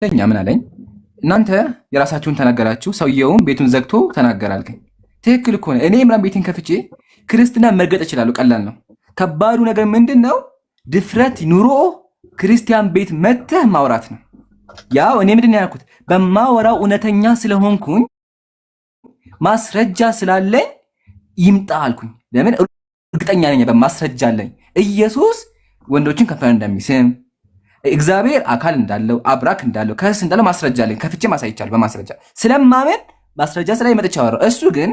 ምን አለኝ? እናንተ የራሳችሁን ተናገራችሁ፣ ሰውየውም ቤቱን ዘግቶ ተናገር አልከኝ። ትክክል እኮ ነው። እኔ ምናምን ቤቴን ከፍቼ ክርስትና መርገጥ እችላለሁ። ቀላል ነው። ከባዱ ነገር ምንድን ነው? ድፍረት ኑሮ ክርስቲያን ቤት መተህ ማውራት ነው። ያው እኔ ምንድን ነው ያልኩት? በማወራው እውነተኛ ስለሆንኩኝ ማስረጃ ስላለኝ ይምጣ አልኩኝ። ለምን? እርግጠኛ ነኝ፣ በማስረጃ አለኝ። ኢየሱስ ወንዶችን ከንፈር እንደሚስም፣ እግዚአብሔር አካል እንዳለው፣ አብራክ እንዳለው፣ ከስ እንዳለው ማስረጃ አለኝ። ከፍቼ ማሳይቻለሁ። በማስረጃ ስለማመን ማስረጃ ስላይ መጥቻ አወራው። እሱ ግን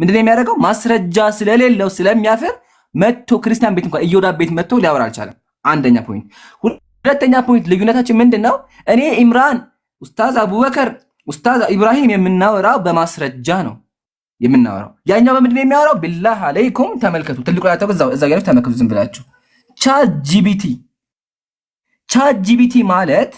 ምንድነው የሚያደርገው? ማስረጃ ስለሌለው ስለሚያፍር መጥቶ ክርስቲያን ቤት እንኳን ኢዮዳብ ቤት መጥቶ ሊያወራ አልቻለም። አንደኛ ፖይንት። ሁለተኛ ፖይንት፣ ልዩነታችን ምንድነው? እኔ ኢምራን፣ ኡስታዝ አቡበከር፣ ኡስታዝ ኢብራሂም የምናወራው በማስረጃ ነው የምናወራው። ያኛው በምንድነው የሚያወራው? ቢላህ አለይኩም ተመልከቱ። ትልቁ ያለው እዛው ያለው ተመልከቱ። ዝም ብላችሁ ቻት ጂቢቲ ማለት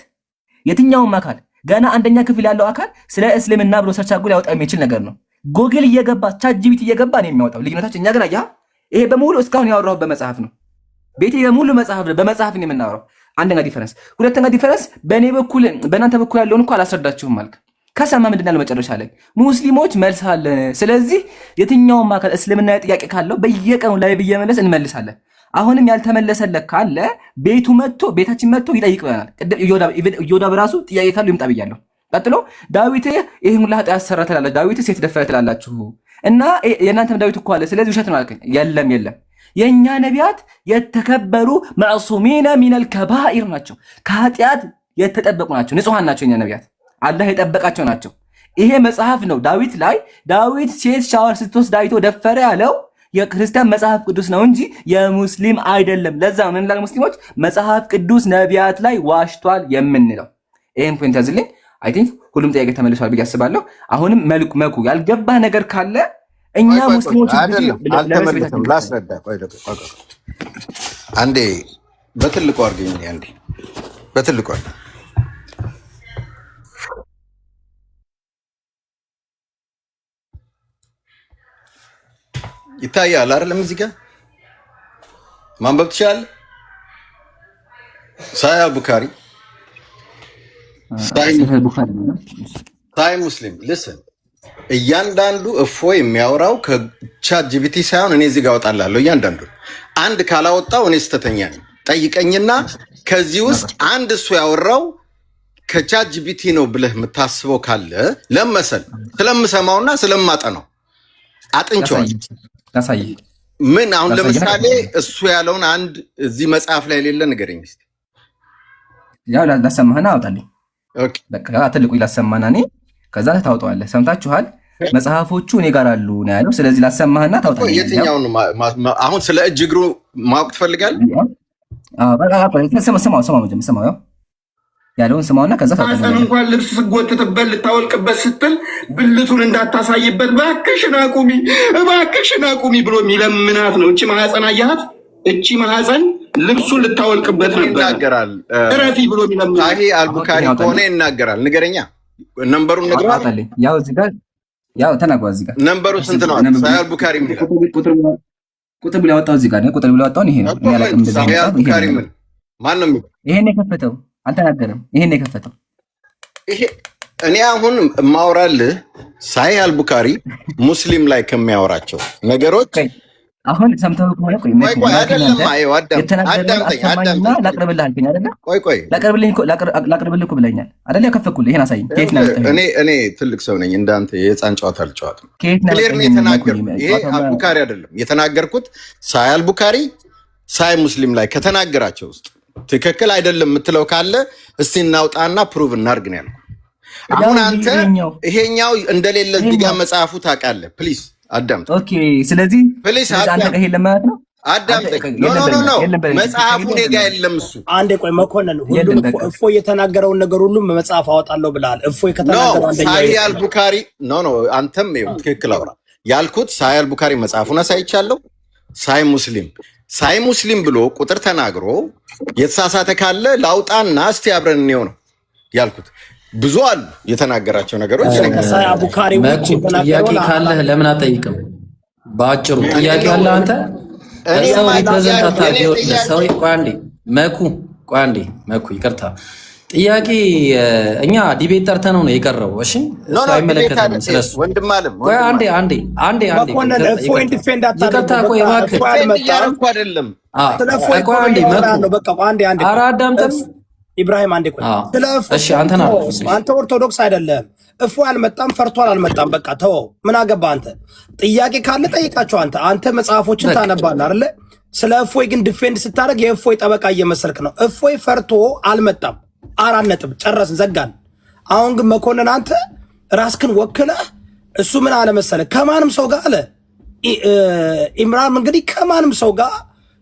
የትኛውም አካል ገና አንደኛ ክፍል ያለው አካል ስለ እስልምና ብሎ ሰርች አድርጎ ሊያወጣ የሚችል ነገር ነው። ጎግል እየገባ ቻት ጂቢቲ እየገባ ነው የሚያወጣው። ልዩነታችን እኛ ግን ይሄ በሙሉ እስካሁን ያወራሁት በመጽሐፍ ነው። ቤቴ በሙሉ መጽሐፍ ነው፣ በመጽሐፍ ነው የምናወራው። አንደኛ ዲፈረንስ። ሁለተኛ ዲፈረንስ፣ በእኔ በኩል በእናንተ በኩል ያለውን እኮ አላስረዳችሁም ማለት ከሰማ ምንድን ያለው መጨረሻ ላይ ሙስሊሞች መልስ አለን። ስለዚህ የትኛውም አካል እስልምና ጥያቄ ካለው በየቀኑ ላይ እየመለስ እንመልሳለን። አሁንም ያልተመለሰለት ካለ ቤታችን መጥቶ ይጠይቅ ብለናል። ቅድም ኢዮዳብ ራሱ ጥያቄ ካለው ይምጣ ብያለሁ። ቀጥሎ ዳዊት ይሄን ሁሉ ኃጢአት ሰራ ትላላችሁ፣ ዳዊት ሴት ደፈረ ትላላችሁ እና የእናንተም ዳዊት እኮ አለ፣ ስለዚህ ውሸት ነው አልከኝ። የለም የኛ ነቢያት የተከበሩ መዕሱሚነ ሚነል ከባኢር ናቸው፣ ከኃጢአት የተጠበቁ ናቸው፣ ንጹሃን ናቸው። የኛ ነቢያት አላህ የጠበቃቸው ናቸው። ይሄ መጽሐፍ ነው። ዳዊት ሴት ሻወር ስትወስድ አይቶ ደፈረ ያለው የክርስቲያን መጽሐፍ ቅዱስ ነው እንጂ የሙስሊም አይደለም። ለዛ ምን እንላለን ሙስሊሞች? መጽሐፍ ቅዱስ ነቢያት ላይ ዋሽቷል የምንለው። ይሄን ፖይንት ያዝልኝ። አይ ቲንክ ሁሉም ጥያቄ ተመልሷል ብዬ አስባለሁ። አሁንም መኩ ያልገባ ነገር ካለ እኛ ሙስሊሞች ላስረዳ። አንዴ በትልቁ አድርገኝ። አንዴ በትልቁ ይታያል አይደለም? እዚህ ጋር ማንበብ ትችላለህ። ሳያ ቡካሪ ሳይ ሙስሊም ልስን እያንዳንዱ እፎይ የሚያወራው ከቻት ጂቢቲ ሳይሆን እኔ እዚህ ጋር አወጣላለሁ። እያንዳንዱ አንድ ካላወጣው እኔ ስተተኛ ነኝ። ጠይቀኝና ከዚህ ውስጥ አንድ እሱ ያወራው ከቻት ጂቢቲ ነው ብለህ የምታስበው ካለ ለመሰል ስለምሰማውና ስለማጠናው አጥንቸዋል። ምን አሁን ለምሳሌ እሱ ያለውን አንድ እዚህ መጽሐፍ ላይ የሌለ ንገረኝ እስኪ። ያው ላሰማህና አውጣልኝ። ኦኬ በቃ ትልቁ ላሰማህና እኔ ከዛ ታውጣዋለህ። ሰምታችኋል? መጽሐፎቹ እኔ ጋር አሉ ነው ያለው። ስለዚህ ላሰማህና ታውጣልኝ። የትኛውን አሁን ስለ እጅ እግሩ ማወቅ ትፈልጋለህ? በቃ ስማው ያለውን ስማውና ከዛ ታውጣለህ። እንኳን ልብስ ስጎትትበት ልታወልቅበት ስትል ብልቱን እንዳታሳይበት እባክሽን አቁሚ ብሎ የሚለምናት ነው። እቺ ማህፀን አያት። እቺ ማህፀን ልብሱን ልታወልቅበት ነበር። ይናገራል። እረፊ ብሎ የሚለምናት ሳሂህ አልቡካሪ ከሆነ ይናገራል። ንገረኛ ነምበሩን ንገረኝ። ያው እዚህ ጋር ያው ተናግሯል። እዚህ ጋር ነምበሩ ስንት ነው? ሳሂህ አልቡካሪ ምን ይላል? ቁጥር ብሎ ያወጣው እዚህ ጋር ነው። ቁጥር ብሎ ያወጣው ይሄ ነው። እኔ አላውቅም። ሳሂህ አልቡካሪ ምን ማን ነው? ይሄን የከፈተው አልተናገረም። ይሄን የከፈተው ይሄ እኔ አሁን ማውራልህ ሳሂህ አልቡካሪ ሙስሊም ላይ ከሚያወራቸው ነገሮች አሁን ሰምተው ከሆነ ላቅርብልህ እኮ ብለኛል አይደል? ያከፈኩልህ ይሄን አሳይኝ። እኔ ትልቅ ሰው ነኝ፣ እንዳንተ የህፃን ጨዋታ አልጨዋትም። ክሊር ነው የተናገርኩት። ይሄ አልቡካሪ አይደለም የተናገርኩት። ሳሂህ አልቡካሪ ሳሂህ ሙስሊም ላይ ከተናገራቸው ውስጥ ትክክል አይደለም የምትለው ካለ እስቲ እናውጣና ፕሩቭ እናርግ ነው ያልኩት። አሁን አንተ ይሄኛው እንደሌለ እዚህ ጋር መጽሐፉ ታውቃለህ። ፕሊዝ አዳምጥ። ኦኬ። ስለዚህ ፕሊዝ አንተ ጋር ይሄን ለማለት ነው። አዳምጥ። ኖ መጽሐፉ እኔ ጋር የለም። እሱ አንዴ ቆይ መኮንን፣ ሁሉም እፎይ የተናገረውን ነገር ሁሉም መጽሐፍ አወጣለሁ ብለሃል። እፎይ ከተናገረው አንደኛ ሳሂህ አልቡካሪ ኖ አንተም ትክክል አውራ ያልኩት ሳሂህ አልቡካሪ መጽሐፉን አሳይቻለሁ። ሳሂህ ሙስሊም ብሎ ቁጥር ተናግሮ የተሳሳተ ካለ ላውጣና እስቲ አብረን እንየው ነው ያልኩት። ብዙ አሉ የተናገራቸው ነገሮች። ሳሂህ አልቡካሪ ጥያቄ ካለህ ለምን አትጠይቅም? በአጭሩ ጥያቄ አለ አንተ ሰው ሪፕሬዘንታቲቭ ሰው ቆይ አንዴ መኩ ይቅርታ ጥያቄ እኛ ዲቤት ጠርተን ነው የቀረው። እሺ እሱ አይመለከተንም ስለሱ። ወንድም አለም ቆይ አንዴ መኮንን እፎይን ዲፌንድ ይቅርታ፣ ቆይ እባክህ እያደረኩ አይደለም። ቆይ አንዴ ኧረ አዳምጠን ኢብራሂም አንዴ ቆይ። እሺ አንተ ኦርቶዶክስ አይደለም። እፎይ አልመጣም፣ ፈርቷል አልመጣም። በቃ ተወው። ምን አገባ አንተ? ጥያቄ ካለ ጠይቃቸው። አንተ መጽሐፎችን ታነባለህ አይደለ? ስለ እፎይ ግን ዲፌንድ ስታደርግ የእፎይ ጠበቃ እየመሰልክ ነው። እፎይ ፈርቶ አልመጣም። 4 ነጥብ ጨረስን፣ ዘጋን። አሁን ግን መኮንን አንተ ራስክን ወክለህ እሱ ምን አለ መሰለህ ከማንም ሰው ጋር አለ ኢምራን እንግዲህ ከማንም ሰው ጋር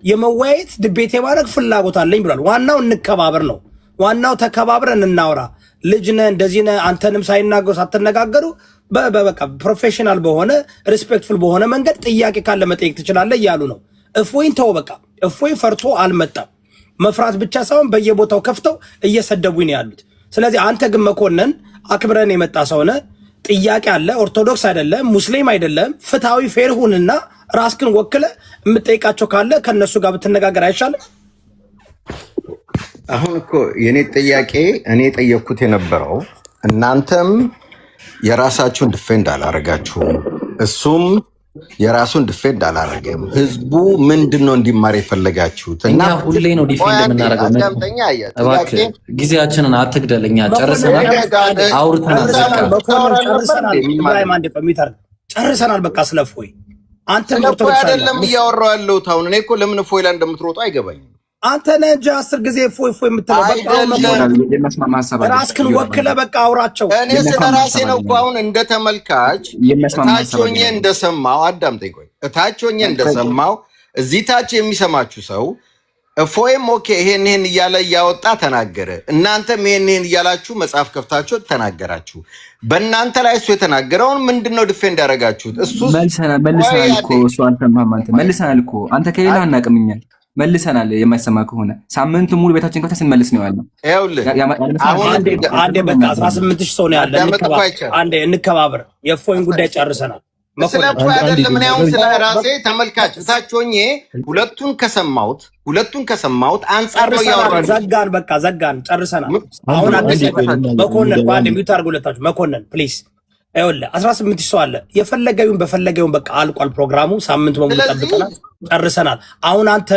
የመወያየት ድቤት የማድረግ ፍላጎት አለኝ ብሏል። ዋናው እንከባበር ነው። ዋናው ተከባብረን እናውራ። ልጅ ነህ እንደዚህ ነህ አንተንም ሳይናገሩ ሳትነጋገሩ በቃ ፕሮፌሽናል በሆነ ሪስፔክትፉል በሆነ መንገድ ጥያቄ ካለ መጠየቅ ትችላለህ እያሉ ነው። እፎይን ተው በቃ። እፎይ ፈርቶ አልመጣም። መፍራት ብቻ ሳይሆን በየቦታው ከፍተው እየሰደቡኝ ነው ያሉት። ስለዚህ አንተ ግን መኮንን አክብረን የመጣ ሰው ነህ። ጥያቄ አለ። ኦርቶዶክስ አይደለም፣ ሙስሊም አይደለም። ፍትሃዊ ፌር ሁንና ራስክን ወክለ የምጠይቃቸው ካለ ከነሱ ጋር ብትነጋገር አይሻልም? አሁን እኮ የኔ ጥያቄ እኔ የጠየቅኩት የነበረው እናንተም የራሳችሁን ዲፌንድ አላረጋችሁም፣ እሱም የራሱን ዲፌንድ አላረገም። ህዝቡ ምንድን ነው እንዲማር የፈለጋችሁት? እና ሁሌ ነው ዲፌንድ የምናደርገው። እባክህ ጊዜያችንን አትግደል። እኛ ጨርሰናል፣ አውርተናል፣ ጨርሰናል። በቃ ስለ እፎይ አንተ አይደለም እያወራሁ ያለሁት አሁን። እኔ እኮ ለምን እፎይ ላይ እንደምትሮጡ አይገባኝም። አንተ ነህ እንጂ 10 ጊዜ እፎይ የምትለው። ራስክን ወክለህ በቃ አውራቸው። እኔ ስለ ራሴ ነው እኮ አሁን እንደ ተመልካች እታች ሆኜ እንደሰማው አዳምጠኝ። ቆይ እታች ሆኜ እንደሰማው እዚህ ታች የሚሰማችሁ ሰው እፎይም ኦኬ ይሄን እያለ እያወጣ ተናገረ። እናንተም ይሄን እያላችሁ መጽሐፍ ከፍታችሁ ተናገራችሁ። በእናንተ ላይ እሱ የተናገረውን ምንድነው ዲፌንድ ያደረጋችሁት? እሱ መልሰናል እኮ እሱ አልሰማህም አንተ። መልሰናል እኮ አንተ ከሌላ አናቅምኛል መልሰናል። የማይሰማ ከሆነ ሳምንት ሙሉ ቤታችን ከፍተን ስንመልስ ነው ያለው። አንዴ በቃ 18000 ሰው ነው ያለ። አንዴ እንከባበር። የእፎይን ጉዳይ ጨርሰናል። ስለ እፎይ አይደለም። እኔ አሁን ስለ ራሴ ተመልካች እታች ሆኜ ሁለቱን ከሰማሁት አንጻር ነው ያወራው። ዘጋን፣ በቃ ዘጋን፣ ጨርሰናል። አሁን አዲስ መኮንን አንዴ ሚውት አድርጉ ሁለታችሁ። መኮንን ፕሊዝ ይኸውልህ 18000 ሰው አለ። የፈለገውን በፈለገውን በቃ አልቋል ፕሮግራሙ። ሳምንት በሙሉ ጠብቀናል፣ ጨርሰናል። አሁን አንተ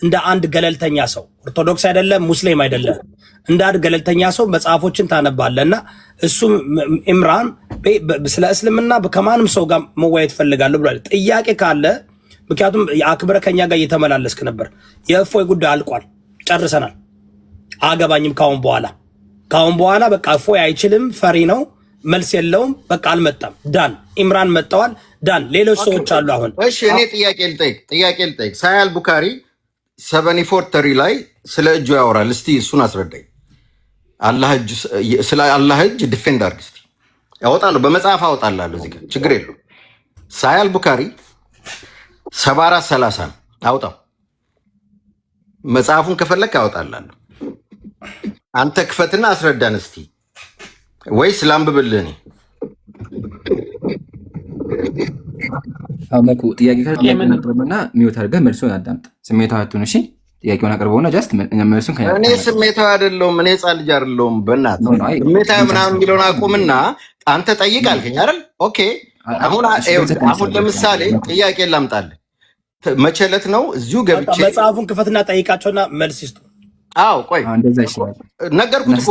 እንደ አንድ ገለልተኛ ሰው ኦርቶዶክስ አይደለም ሙስሊም አይደለም፣ እንደ አንድ ገለልተኛ ሰው መጽሐፎችን ታነባለና እሱ ኢምራን ስለ እስልምና ከማንም ሰው ጋር መወያየት ፈልጋለሁ ብሏል። ጥያቄ ካለ ምክንያቱም አክብረ ከኛ ጋር እየተመላለስክ ነበር። የእፎይ ጉዳይ አልቋል፣ ጨርሰናል። አገባኝም ካሁን በኋላ በቃ እፎይ አይችልም፣ ፈሪ ነው፣ መልስ የለውም፣ በቃ አልመጣም። ዳን ኢምራን መጣዋል። ዳን ሌሎች ሰዎች አሉ። አሁን እሺ እኔ ጥያቄ ልጠይቅ። ሳያል ቡካሪ 74 ላይ ስለ እጁ ያወራል። እስቲ እሱን አስረዳኝ። ስለ አላህ እጅ ዲፌንድ አድርግ እስቲ። ያወጣለሁ፣ በመጽሐፍ አወጣላለሁ። እዚህ ጋር ችግር የለውም። ሳያል ቡካሪ 74:30 አውጣው። መጽሐፉን ከፈለክ ያወጣላለሁ። አንተ ክፈትና አስረዳን እስቲ፣ ወይስ ላንብብልህ? እኔ አመኩ ጥያቄ ካቀረበና ሚውት አድርገህ መልሱን አዳምጥ። ስሜታዊ አትሁን እሺ። ጥያቄውን አቅርበውና ጀስት መልሱን እኔ ስሜታዊ አይደለሁም። እኔ ሕፃን ልጅ አይደለሁም። በእናትህ ስሜታዊ ምናምን የሚለውን አቁምና አንተ ጠይቅ አልከኝ አይደል? ኦኬ። አሁን ለምሳሌ ጥያቄ ላምጣልህ። መቼ ዕለት ነው እዚሁ ገብቼ መጽሐፉን ክፈትና ጠይቃቸውና መልስ ይስጡ። አዎ ቆይ እንደዛ ይችላል። ነገርኩት እኮ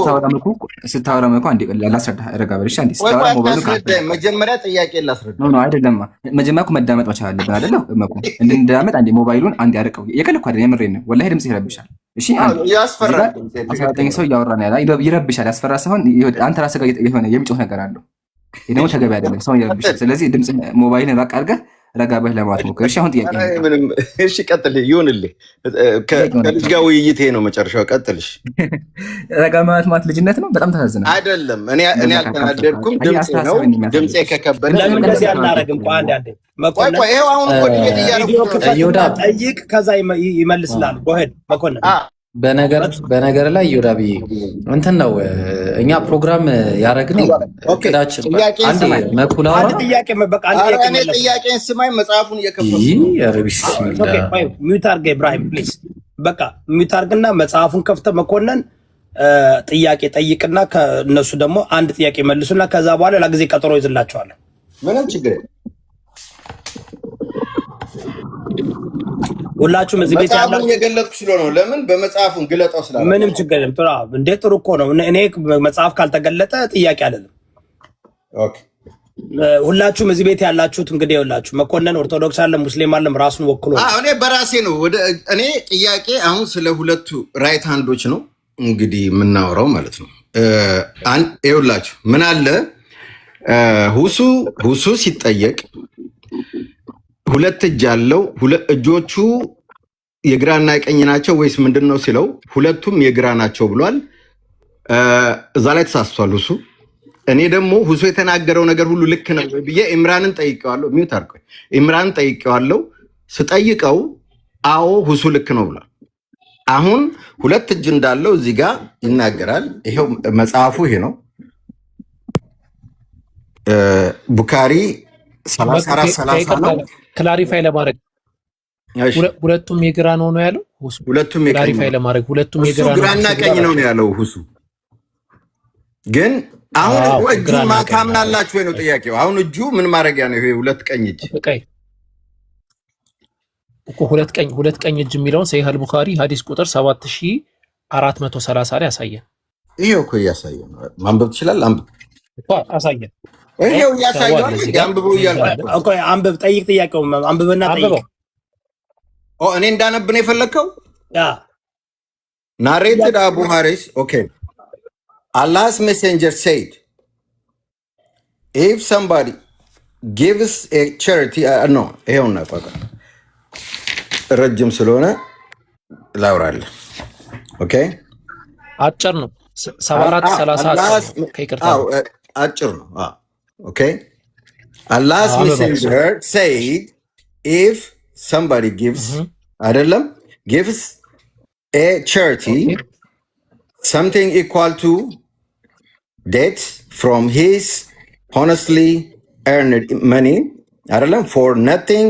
ስታወራ መልኩ አንዴ ላስረዳ። ረጋ በል እሺ። አንዴ ስታወራ ሞባይሉ መጀመሪያ ጥያቄ ላስረዳ። ኖ አይደለም፣ መጀመሪያ እኮ መዳመጥ መቻል አለብን አይደለ? መኩ እንድንዳመጥ አንዴ ሞባይሉን አንዴ አርቀው። የቀለኩ አይደል፣ የምሬን ነው ወላሂ። ድምጽ ይረብሻል። እሺ ያስፈራል። 19 ሰው እያወራ ነው ያለ፣ ይረብሻል። ያስፈራ ሳይሆን አንተ ራስህ ጋር የሆነ የሚጮህ ነገር አለው። ይሄ ደግሞ ተገቢ አይደለም፣ ሰው ይረብሻል። ስለዚህ ድምጽ ሞባይልን ራቅ አድርገህ ረጋ በህ ለማለት ሞክር። እሺ አሁን ጥያቄ ምንም እሺ፣ ቀጥል። ይሁንልህ። ከልጅ ጋር ውይይት ነው መጨረሻው። ቀጥልሽ። ረጋ ማለት ልጅነት ነው። በጣም ታሳዝናል። አይደለም እኔ አልተናደድኩም። ድምጼ ነው። ድምጼ ከከበደ ለምን እንደዚህ አናረግም? ቆይ አንዴ መኮንን፣ ይሄው አሁን እኮ ዲቤት እያደረኩ ጠይቅ፣ ከዛ ይመልስላል። ጎሄድ መኮንን። በነገር ላይ ዮዳቢ እንትን ነው እኛ ፕሮግራም ያደረግነው እቅዳችን። አንድ መኩላራ ጥያቄን ስማኝ፣ መጽሐፉን እየከፈቱ ሚውት አድርገህ ኢብራሂም ፕሊዝ። በቃ ሚውት አድርግና መጽሐፉን ከፍተህ መኮንን ጥያቄ ጠይቅና ከነሱ ደግሞ አንድ ጥያቄ መልሱና ከዛ በኋላ ለጊዜ ቀጠሮ ይዝላቸዋል። ምንም ችግር የለም። ሁላችሁም እዚህ ቤት ያላችሁ የገለጥኩ ስለሆነ ለምን በመጽሐፉን ግለጠው ስላለ ምንም ችግር የለም። ጥሩ እኮ ነው። እኔ መጽሐፍ ካልተገለጠ ጥያቄ አይደለም። ኦኬ ሁላችሁም እዚህ ቤት ያላችሁት እንግዲህ ሁላችሁ መኮንን ኦርቶዶክስ አለ ሙስሊም አለም ራሱን ወክሎ እኔ በራሴ ነው እኔ ጥያቄ አሁን ስለ ሁለቱ ራይት ሃንዶች ነው እንግዲህ የምናወራው ማለት ነው። ይኸውላችሁ ምን አለ ሁሱ ሲጠየቅ ሁለት እጅ አለው እጆቹ የግራና የቀኝ ናቸው ወይስ ምንድን ነው ሲለው ሁለቱም የግራ ናቸው ብሏል። እዛ ላይ ተሳስቷል ሁሱ። እኔ ደግሞ ሁሱ የተናገረው ነገር ሁሉ ልክ ነው ብዬ ኢምራንን ጠይቀዋለሁ። ሚውት አድርጎኝ ኢምራንን ጠይቀዋለሁ። ስጠይቀው አዎ ሁሱ ልክ ነው ብሏል። አሁን ሁለት እጅ እንዳለው እዚህ ጋር ይናገራል። ይሄው መጽሐፉ ይሄ ነው። ቡካሪ 34 ነው። ክላሪፋይ ለማድረግ ሁለቱም የግራ ነው ያለው ሁሱ። ሁለቱም የቀኝ ክላሪፋይ ለማድረግ ሁለቱም የግራ ነው ግራና ቀኝ ነው ያለው ሁሱ። ግን አሁን እጁ ማታምናላችሁ ወይ ነው ጥያቄው። አሁን እጁ ምን ማድረጊያ ነው? ይሄ ሁለት ቀኝ እጅ እኮ ሁለት ቀኝ እጅ የሚለውን ሰሂህ አልቡኻሪ ሐዲስ ቁጥር 7430 ላይ ያሳየን። ይሄው እኮ እያሳየ ነው። ማንበብ ትችላለህ? አንብብ እኮ አሳየን። ይሄው እያሳየ ነው። አንብበው እያልኩ እኮ አንብብ፣ ጠይቅ፣ ጥያቄው አንብብና ጠይቅ። እኔ እንዳነብ ነው የፈለግከው? ያ ናሬትድ አቡ ሐሪስ ኦኬ Allah's messenger said, if somebody gives a charity, no, ይሄውና ቆቃ ረጅም ስለሆነ ላውራለ። ኦኬ አጭር ነው 7430 ከይቅርታ አጭር ነው። ኦኬ Allah's messenger said, if somebody gives አይደለም gives a charity something equal to debt from his honestly earned money አይደለም for nothing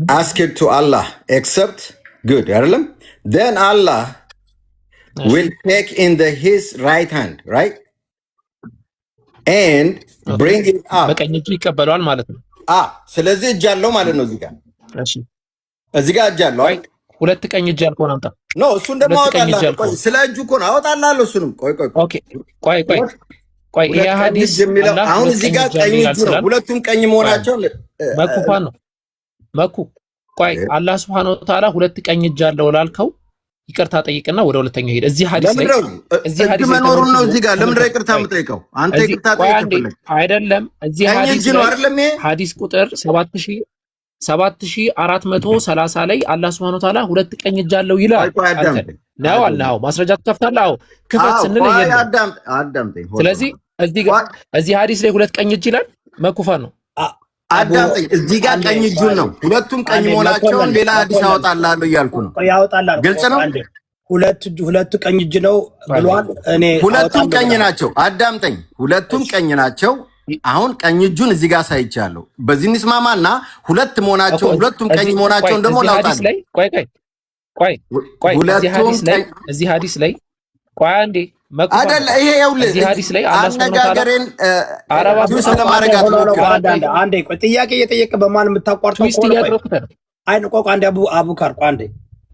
asked to Allah except good አይደለም then Allah will take in his right hand right and bring it up በቀኝ እጁ ይቀበላል ማለት ነው። ስለዚህ እጅ አለው ማለት ነው። እዚህ ጋር እጅ አለው። ሁለት ቀኝ እጅ ያልከውን አምጣ። ኖ እሱን ደግሞ አወጣላለሁ። ስለ እጁ እኮ ነው አወጣላለሁ። እሱንም ቆይ ይሄ ሐዲስ አሁን እዚህ ጋር ቀኝ እጁ ነው። ሁለቱም ቀኝ መሆናቸው መኩፋን ነው መኩ። ቆይ አላህ Subhanahu Wa Ta'ala ሁለት ቀኝ እጅ አለው ላልከው ይቅርታ ጠይቅና ወደ ሁለተኛው ሄድ። እዚህ ሐዲስ መኖሩን ነው እዚህ ጋር ለምን ይቅርታ የምጠይቀው? አንተ ይቅርታ ጠይቅልኝ አይደለም። እዚህ ሐዲስ ቁጥር 7430 ላይ አላህ Subhanahu Wa Ta'ala ሁለት ቀኝ እጅ አለው ይላል። ነው አላህ ማስረጃ ትከፍታለህ። አዎ ክፈት ስንል አዳምጠኝ። ስለዚህ እዚህ ሐዲስ ላይ ሁለት ቀኝ እጅ ይላል። መኩፋን ነው። አዳምጠኝ። እዚህ ጋር ቀኝ እጁን ነው። ሁለቱም ቀኝ መሆናቸውን ሌላ ሐዲስ አወጣልሃለሁ እያልኩ ነው። ያወጣልሃለሁ። ግልጽ ነው። ሁለቱ ቀኝ እጅ ነው ብሏል። እኔ ሁለቱም ቀኝ ናቸው። አዳምጠኝ። ሁለቱም ቀኝ ናቸው። አሁን ቀኝ እጁን እዚህ ጋር ሳይቻለሁ። በዚህ እንስማማና ሁለት መሆናቸው ሁለቱም ቀኝ መሆናቸውን ደግሞ ላውጣልህ። ቆይ እዚህ ሐዲስ ላይ ቆይ አንዴ አይደለ ይሄ ይኸውልህ እዚህ ሐዲስ ላይ አነጋገሬን ስለማረጋት አንዴ ቆይ ጥያቄ እየጠየቀ በማን የምታቋርጠው አንዴ አቡካር ቆይ አንዴ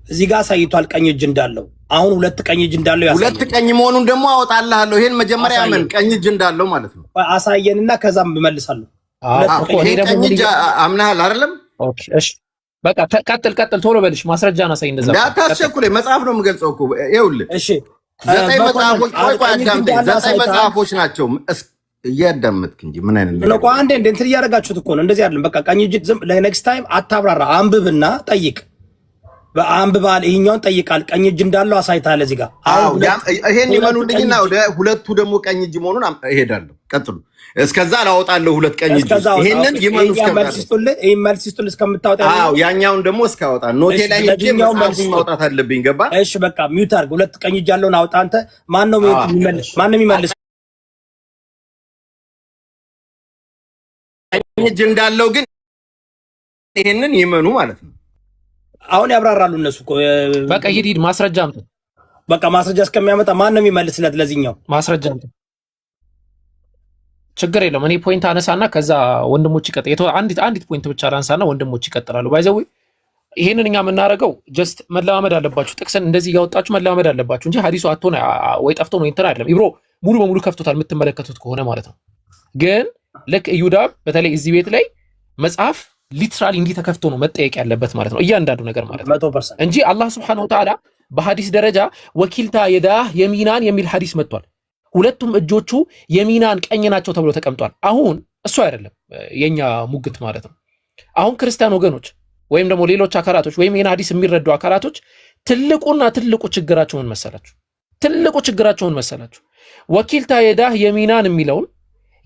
እዚህ ጋር ሳይቷል ቀኝ እጅ እንዳለው። አሁን ሁለት ቀኝ እጅ እንዳለው ያሳየን። ሁለት ቀኝ መሆኑን ደግሞ አወጣልሃለሁ። ይሄን መጀመሪያ ምን ቀኝ እጅ እንዳለው ማለት ነው አሳየንና ከዛም እመልሳለሁ። ቀኝ እጅ አምናሃል አይደለም? ኦኬ እሺ በቃ ቀጥል ቶሎ በልሽ ማስረጃና ሳይ እንደዛ እንዳታስቸኩለኝ። መጽሐፍ ነው የምገልጸው እኮ ይኸውልህ። እሺ 9 መጽሐፎች አዳምጠኝ። 9 መጽሐፎች ናቸው። እያዳመጥክ እንጂ ምን አይነት ነው? ቆይ አንዴ እንትን እያደረጋችሁት እኮ ነው። እንደዚህ አይደለም። በቃ ቀኝ እጅ ለኔክስት ታይም አታብራራ። አንብብና ጠይቅ። በአንብባል ይሄኛውን ጠይቃል። ቀኝ እጅ እንዳለው አሳይታል እዚህ ጋር። ይሄን ይመኑልኝና ወደ ሁለቱ ደግሞ ቀኝ እጅ መሆኑን እሄዳለሁ። ቀጥሉ። እስከዛ ላወጣለሁ ሁለት ቀኝ እጅ። ይሄንን ይመኑ መልሲስቱል እስከምታወጣ ያኛውን ደግሞ እስካወጣ ኖቴ ላይ ሄጄ መጽሐፉን ማውጣት አለብኝ። ገባ? እሺ በቃ ሚውት አድርግ። ሁለት ቀኝ እጅ ያለውን አውጣ አንተ። ማን ነው የሚመልስ? ቀኝ እጅ እንዳለው ግን ይሄንን ይመኑ ማለት ነው። አሁን ያብራራሉ እነሱ እኮ በቃ ሂድ ማስረጃ አምጡ። በቃ ማስረጃ እስከሚያመጣ ማን ነው የሚመልስለት? ለዚህኛው ማስረጃ ችግር የለም። እኔ ፖይንት አነሳና ከዛ ወንድሞች ይቀጥላሉ። አንዲት ፖይንት ብቻ ላንሳና ወንድሞች ይቀጥላሉ። ባይዘው ይሄንን እኛ የምናደርገው ጀስት መለማመድ አለባችሁ። ጥቅስን እንደዚህ እያወጣችሁ መለማመድ አለባችሁ እንጂ ሐዲሱ አጥቶ ነው ወይ ጠፍቶ ነው እንትን አይደለም። ኢብሮ ሙሉ በሙሉ ከፍቶታል የምትመለከቱት ከሆነ ማለት ነው። ግን ልክ ኢዩዳብ በተለይ እዚህ ቤት ላይ መጽሐፍ ሊትራሊ እንዲህ ተከፍቶ ነው መጠየቅ ያለበት ማለት ነው፣ እያንዳንዱ ነገር ማለት ነው 100% እንጂ አላህ Subhanahu Wa Ta'ala በሐዲስ ደረጃ ወኪልታ የዳህ የሚናን የሚል ሐዲስ መጥቷል። ሁለቱም እጆቹ የሚናን ቀኝ ናቸው ተብሎ ተቀምጧል። አሁን እሱ አይደለም የኛ ሙግት ማለት ነው። አሁን ክርስቲያን ወገኖች ወይም ደግሞ ሌሎች አካላቶች ወይም ይሄን ሐዲስ የሚረዱ አካላቶች ትልቁ ችግራቸውን መሰላችሁ? ትልቁ ችግራቸውን መሰላችሁ? ወኪልታ የዳህ የሚናን የሚለውን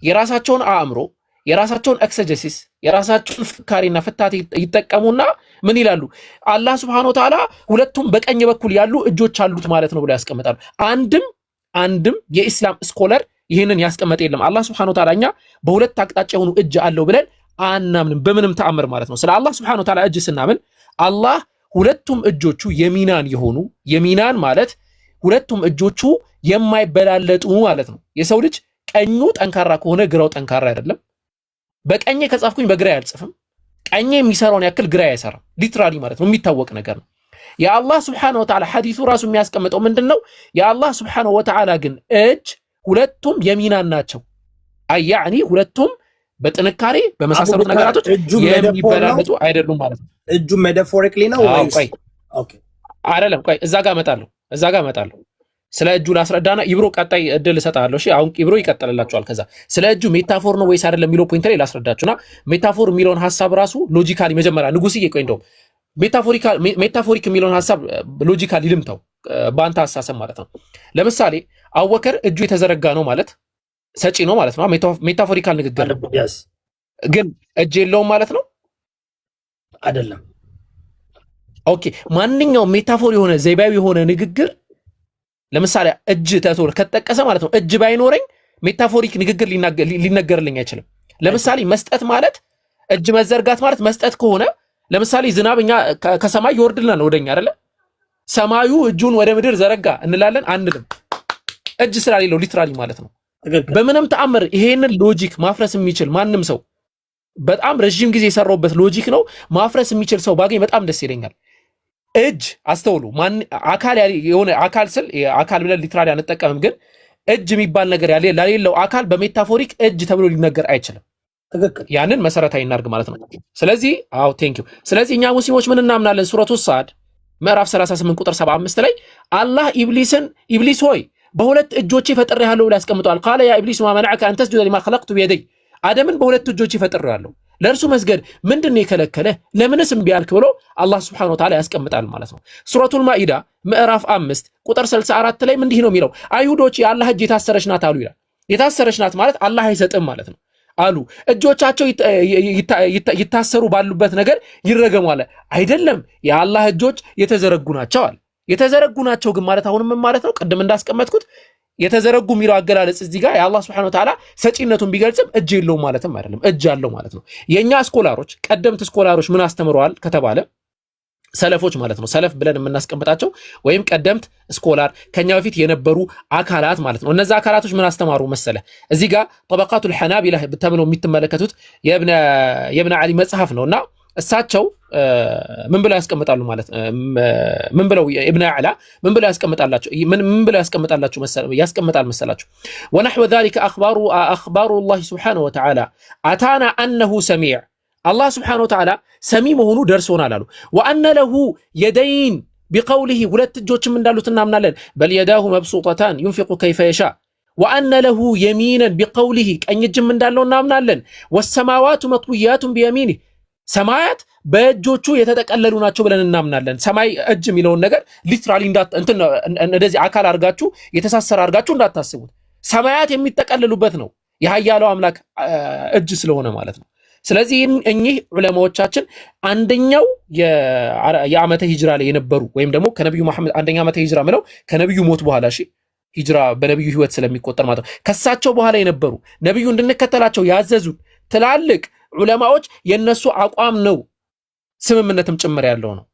የራሳቸውን አእምሮ የራሳቸውን ኤክሰጀሲስ የራሳቸውን ፍካሪና ፍታት ይጠቀሙና ምን ይላሉ? አላህ Subhanahu Wa Ta'ala ሁለቱም በቀኝ በኩል ያሉ እጆች አሉት ማለት ነው ብለው ያስቀምጣሉ። አንድም የኢስላም ስኮለር ይህንን ያስቀመጠ የለም። አላህ Subhanahu Wa Ta'ala እኛ በሁለት አቅጣጫ የሆኑ እጅ አለው ብለን አናምንም በምንም ተአምር ማለት ነው። ስለ አላህ Subhanahu Wa Ta'ala እጅ ስናምን አላህ ሁለቱም እጆቹ የሚናን የሆኑ የሚናን ማለት ሁለቱም እጆቹ የማይበላለጡ ማለት ነው። የሰው ልጅ ቀኙ ጠንካራ ከሆነ ግራው ጠንካራ አይደለም። በቀኝ ከጻፍኩኝ በግራ አልጽፍም። ቀኝ የሚሰራውን ያክል ግራ አይሰራም። ሊትራሊ ማለት ነው፣ የሚታወቅ ነገር ነው። የአላህ Subhanahu Wa Ta'ala ሐዲሱ ራሱ የሚያስቀምጠው ምንድነው? የአላህ Subhanahu Wa Ta'ala ግን እጅ ሁለቱም የሚናን ናቸው። ያኒ ሁለቱም በጥንካሬ በመሳሰሉት ነገራቶች የሚበላለጡ አይደሉም ማለት ነው። እጁ ሜታፎሪካሊ ነው ወይስ? ኦኬ አይደለም። ቆይ እዛ ጋር እመጣለሁ። ስለ እጁ ላስረዳና ኢብሮ ቀጣይ እድል እሰጣለሁ። እሺ አሁን ኢብሮ ይቀጥልላችኋል። ከዛ ስለ እጁ ሜታፎር ነው ወይስ አይደለም የሚለው ፖይንት ላይ ላስረዳችሁና ሜታፎር የሚለውን ሐሳብ ራሱ ሎጂካሊ መጀመሪያ ንጉስዬ ቆይ እንደው ሜታፎሪክ የሚለውን ሐሳብ ሎጂካሊ ልምታው በአንተ ሐሳብ ማለት ነው። ለምሳሌ አቡበከር እጁ የተዘረጋ ነው ማለት ሰጪ ነው ማለት ነው። ሜታፎሪካል ንግግር ነው። ግን እጅ የለውም ማለት ነው አይደለም። ኦኬ ማንኛውም ሜታፎር የሆነ ዘይባዊ የሆነ ንግግር ለምሳሌ እጅ ተቶር ከተጠቀሰ ማለት ነው እጅ ባይኖረኝ ሜታፎሪክ ንግግር ሊነገርልኝ አይችልም። ለምሳሌ መስጠት ማለት እጅ መዘርጋት ማለት መስጠት ከሆነ ለምሳሌ ዝናብኛ ከሰማይ ይወርድልናል ወደኛ አይደለ? ሰማዩ እጁን ወደ ምድር ዘረጋ እንላለን አንልም፣ እጅ ስላሌለው ሊትራሊ ማለት ነው። በምንም ተአምር ይሄንን ሎጂክ ማፍረስ የሚችል ማንም ሰው በጣም ረጅም ጊዜ የሰራውበት ሎጂክ ነው ማፍረስ የሚችል ሰው ባገኝ በጣም ደስ ይለኛል። እጅ አስተውሉ። አካል የሆነ አካል ስል አካል ብለን ሊትራሊ አንጠቀምም፣ ግን እጅ የሚባል ነገር ያሌለው አካል በሜታፎሪክ እጅ ተብሎ ሊነገር አይችልም። ያንን መሰረታዊ እናርግ ማለት ነው። ስለዚህ ቴንክ ዩ። ስለዚህ እኛ ሙስሊሞች ምን እናምናለን? ሱረቱ ሳድ ምዕራፍ 38 ቁጥር 75 ላይ አላህ ኢብሊስ ሆይ በሁለት እጆቼ ፈጥሬሃለሁ ብሎ ያስቀምጠዋል። ቃለ ያ ኢብሊስ ማ መነዐከ አን ተስጁደ ሊማ ኸለቅቱ ቢየደይ፣ አደምን በሁለት እጆቼ ፈጥሬሃለሁ ለእርሱ መስገድ ምንድን ነው የከለከለ? ለምንስ እምቢ አልክ ብሎ አላህ Subhanahu Wa Ta'ala ያስቀምጣል ማለት ነው። ሱረቱል ማኢዳ ምዕራፍ 5 ቁጥር 64 ላይ እንዲህ ነው የሚለው፣ አይሁዶች የአላህ እጅ የታሰረች ናት አሉ ይላል። የታሰረች ናት ማለት አላህ አይሰጥም ማለት ነው አሉ። እጆቻቸው ይታሰሩ ባሉበት ነገር ይረገሙ አለ። አይደለም የአላህ እጆች የተዘረጉ ናቸው አለ። የተዘረጉ ናቸው ግን ማለት አሁንም ማለት ነው ቅድም እንዳስቀመጥኩት የተዘረጉ የሚለው አገላለጽ እዚህ ጋር የአላህ Subhanahu Wa Ta'ala ሰጪነቱን ቢገልጽም እጅ የለውም ማለትም አይደለም፣ እጅ አለው ማለት ነው። የኛ ስኮላሮች ቀደምት ስኮላሮች ምን አስተምረዋል ከተባለ ሰለፎች ማለት ነው። ሰለፍ ብለን የምናስቀምጣቸው ወይም ቀደምት ስኮላር ከኛ በፊት የነበሩ አካላት ማለት ነው። እነዛ አካላቶች ምን አስተማሩ መሰለ? እዚህ ጋር ጠበቃቱል ሐናቢላ ተብለው የምትመለከቱት የኢብኑ ዓሊ መጽሐፍ ነውና እሳቸው ምን ብለው ያስቀምጣሉ ማለት ምን ብለው ኢብኑ አዕላ ምን ብለው ያስቀምጣል መሰላችሁ? ወነሕወ ذلك አኽባሩ الله سبحانه وتعالى አታና أنه سميع አላህ Subhanahu Wa Ta'ala ሰሚ መሆኑ ደርሶናል አሉ። ወአነ ለሁ የደይን ቢቀውሊሂ ሁለት እጆችም እንዳሉት እናምናለን። በል የዳሁ መብሱጠታን ዩንፊቁ ከይፈ የሻ ወአነ ለሁ የሚነን ቢቀውሊሂ ቀኝ እጅም እንዳለው እናምናለን። ወሰማዋቱ መጥዊያቱን ቢየሚኒህ ሰማያት በእጆቹ የተጠቀለሉ ናቸው ብለን እናምናለን። ሰማይ እጅ የሚለውን ነገር ሊትራሊ እንደዚህ አካል አድርጋችሁ የተሳሰረ አድርጋችሁ እንዳታስቡት። ሰማያት የሚጠቀለሉበት ነው የኃያለው አምላክ እጅ ስለሆነ ማለት ነው። ስለዚህ እኚህ ዑለማዎቻችን አንደኛው የዓመተ ሂጅራ ላይ የነበሩ ወይም ደግሞ ከነብዩ መሐመድ አንደኛ ዓመተ ሂጅራ ምለው ከነብዩ ሞት በኋላ ሂጅራ በነብዩ ህይወት ስለሚቆጠር ማለት ነው። ከሳቸው በኋላ የነበሩ ነብዩ እንድንከተላቸው ያዘዙ ትላልቅ ዑለማዎች የነሱ አቋም ነው፣ ስምምነትም ጭምር ያለው ነው።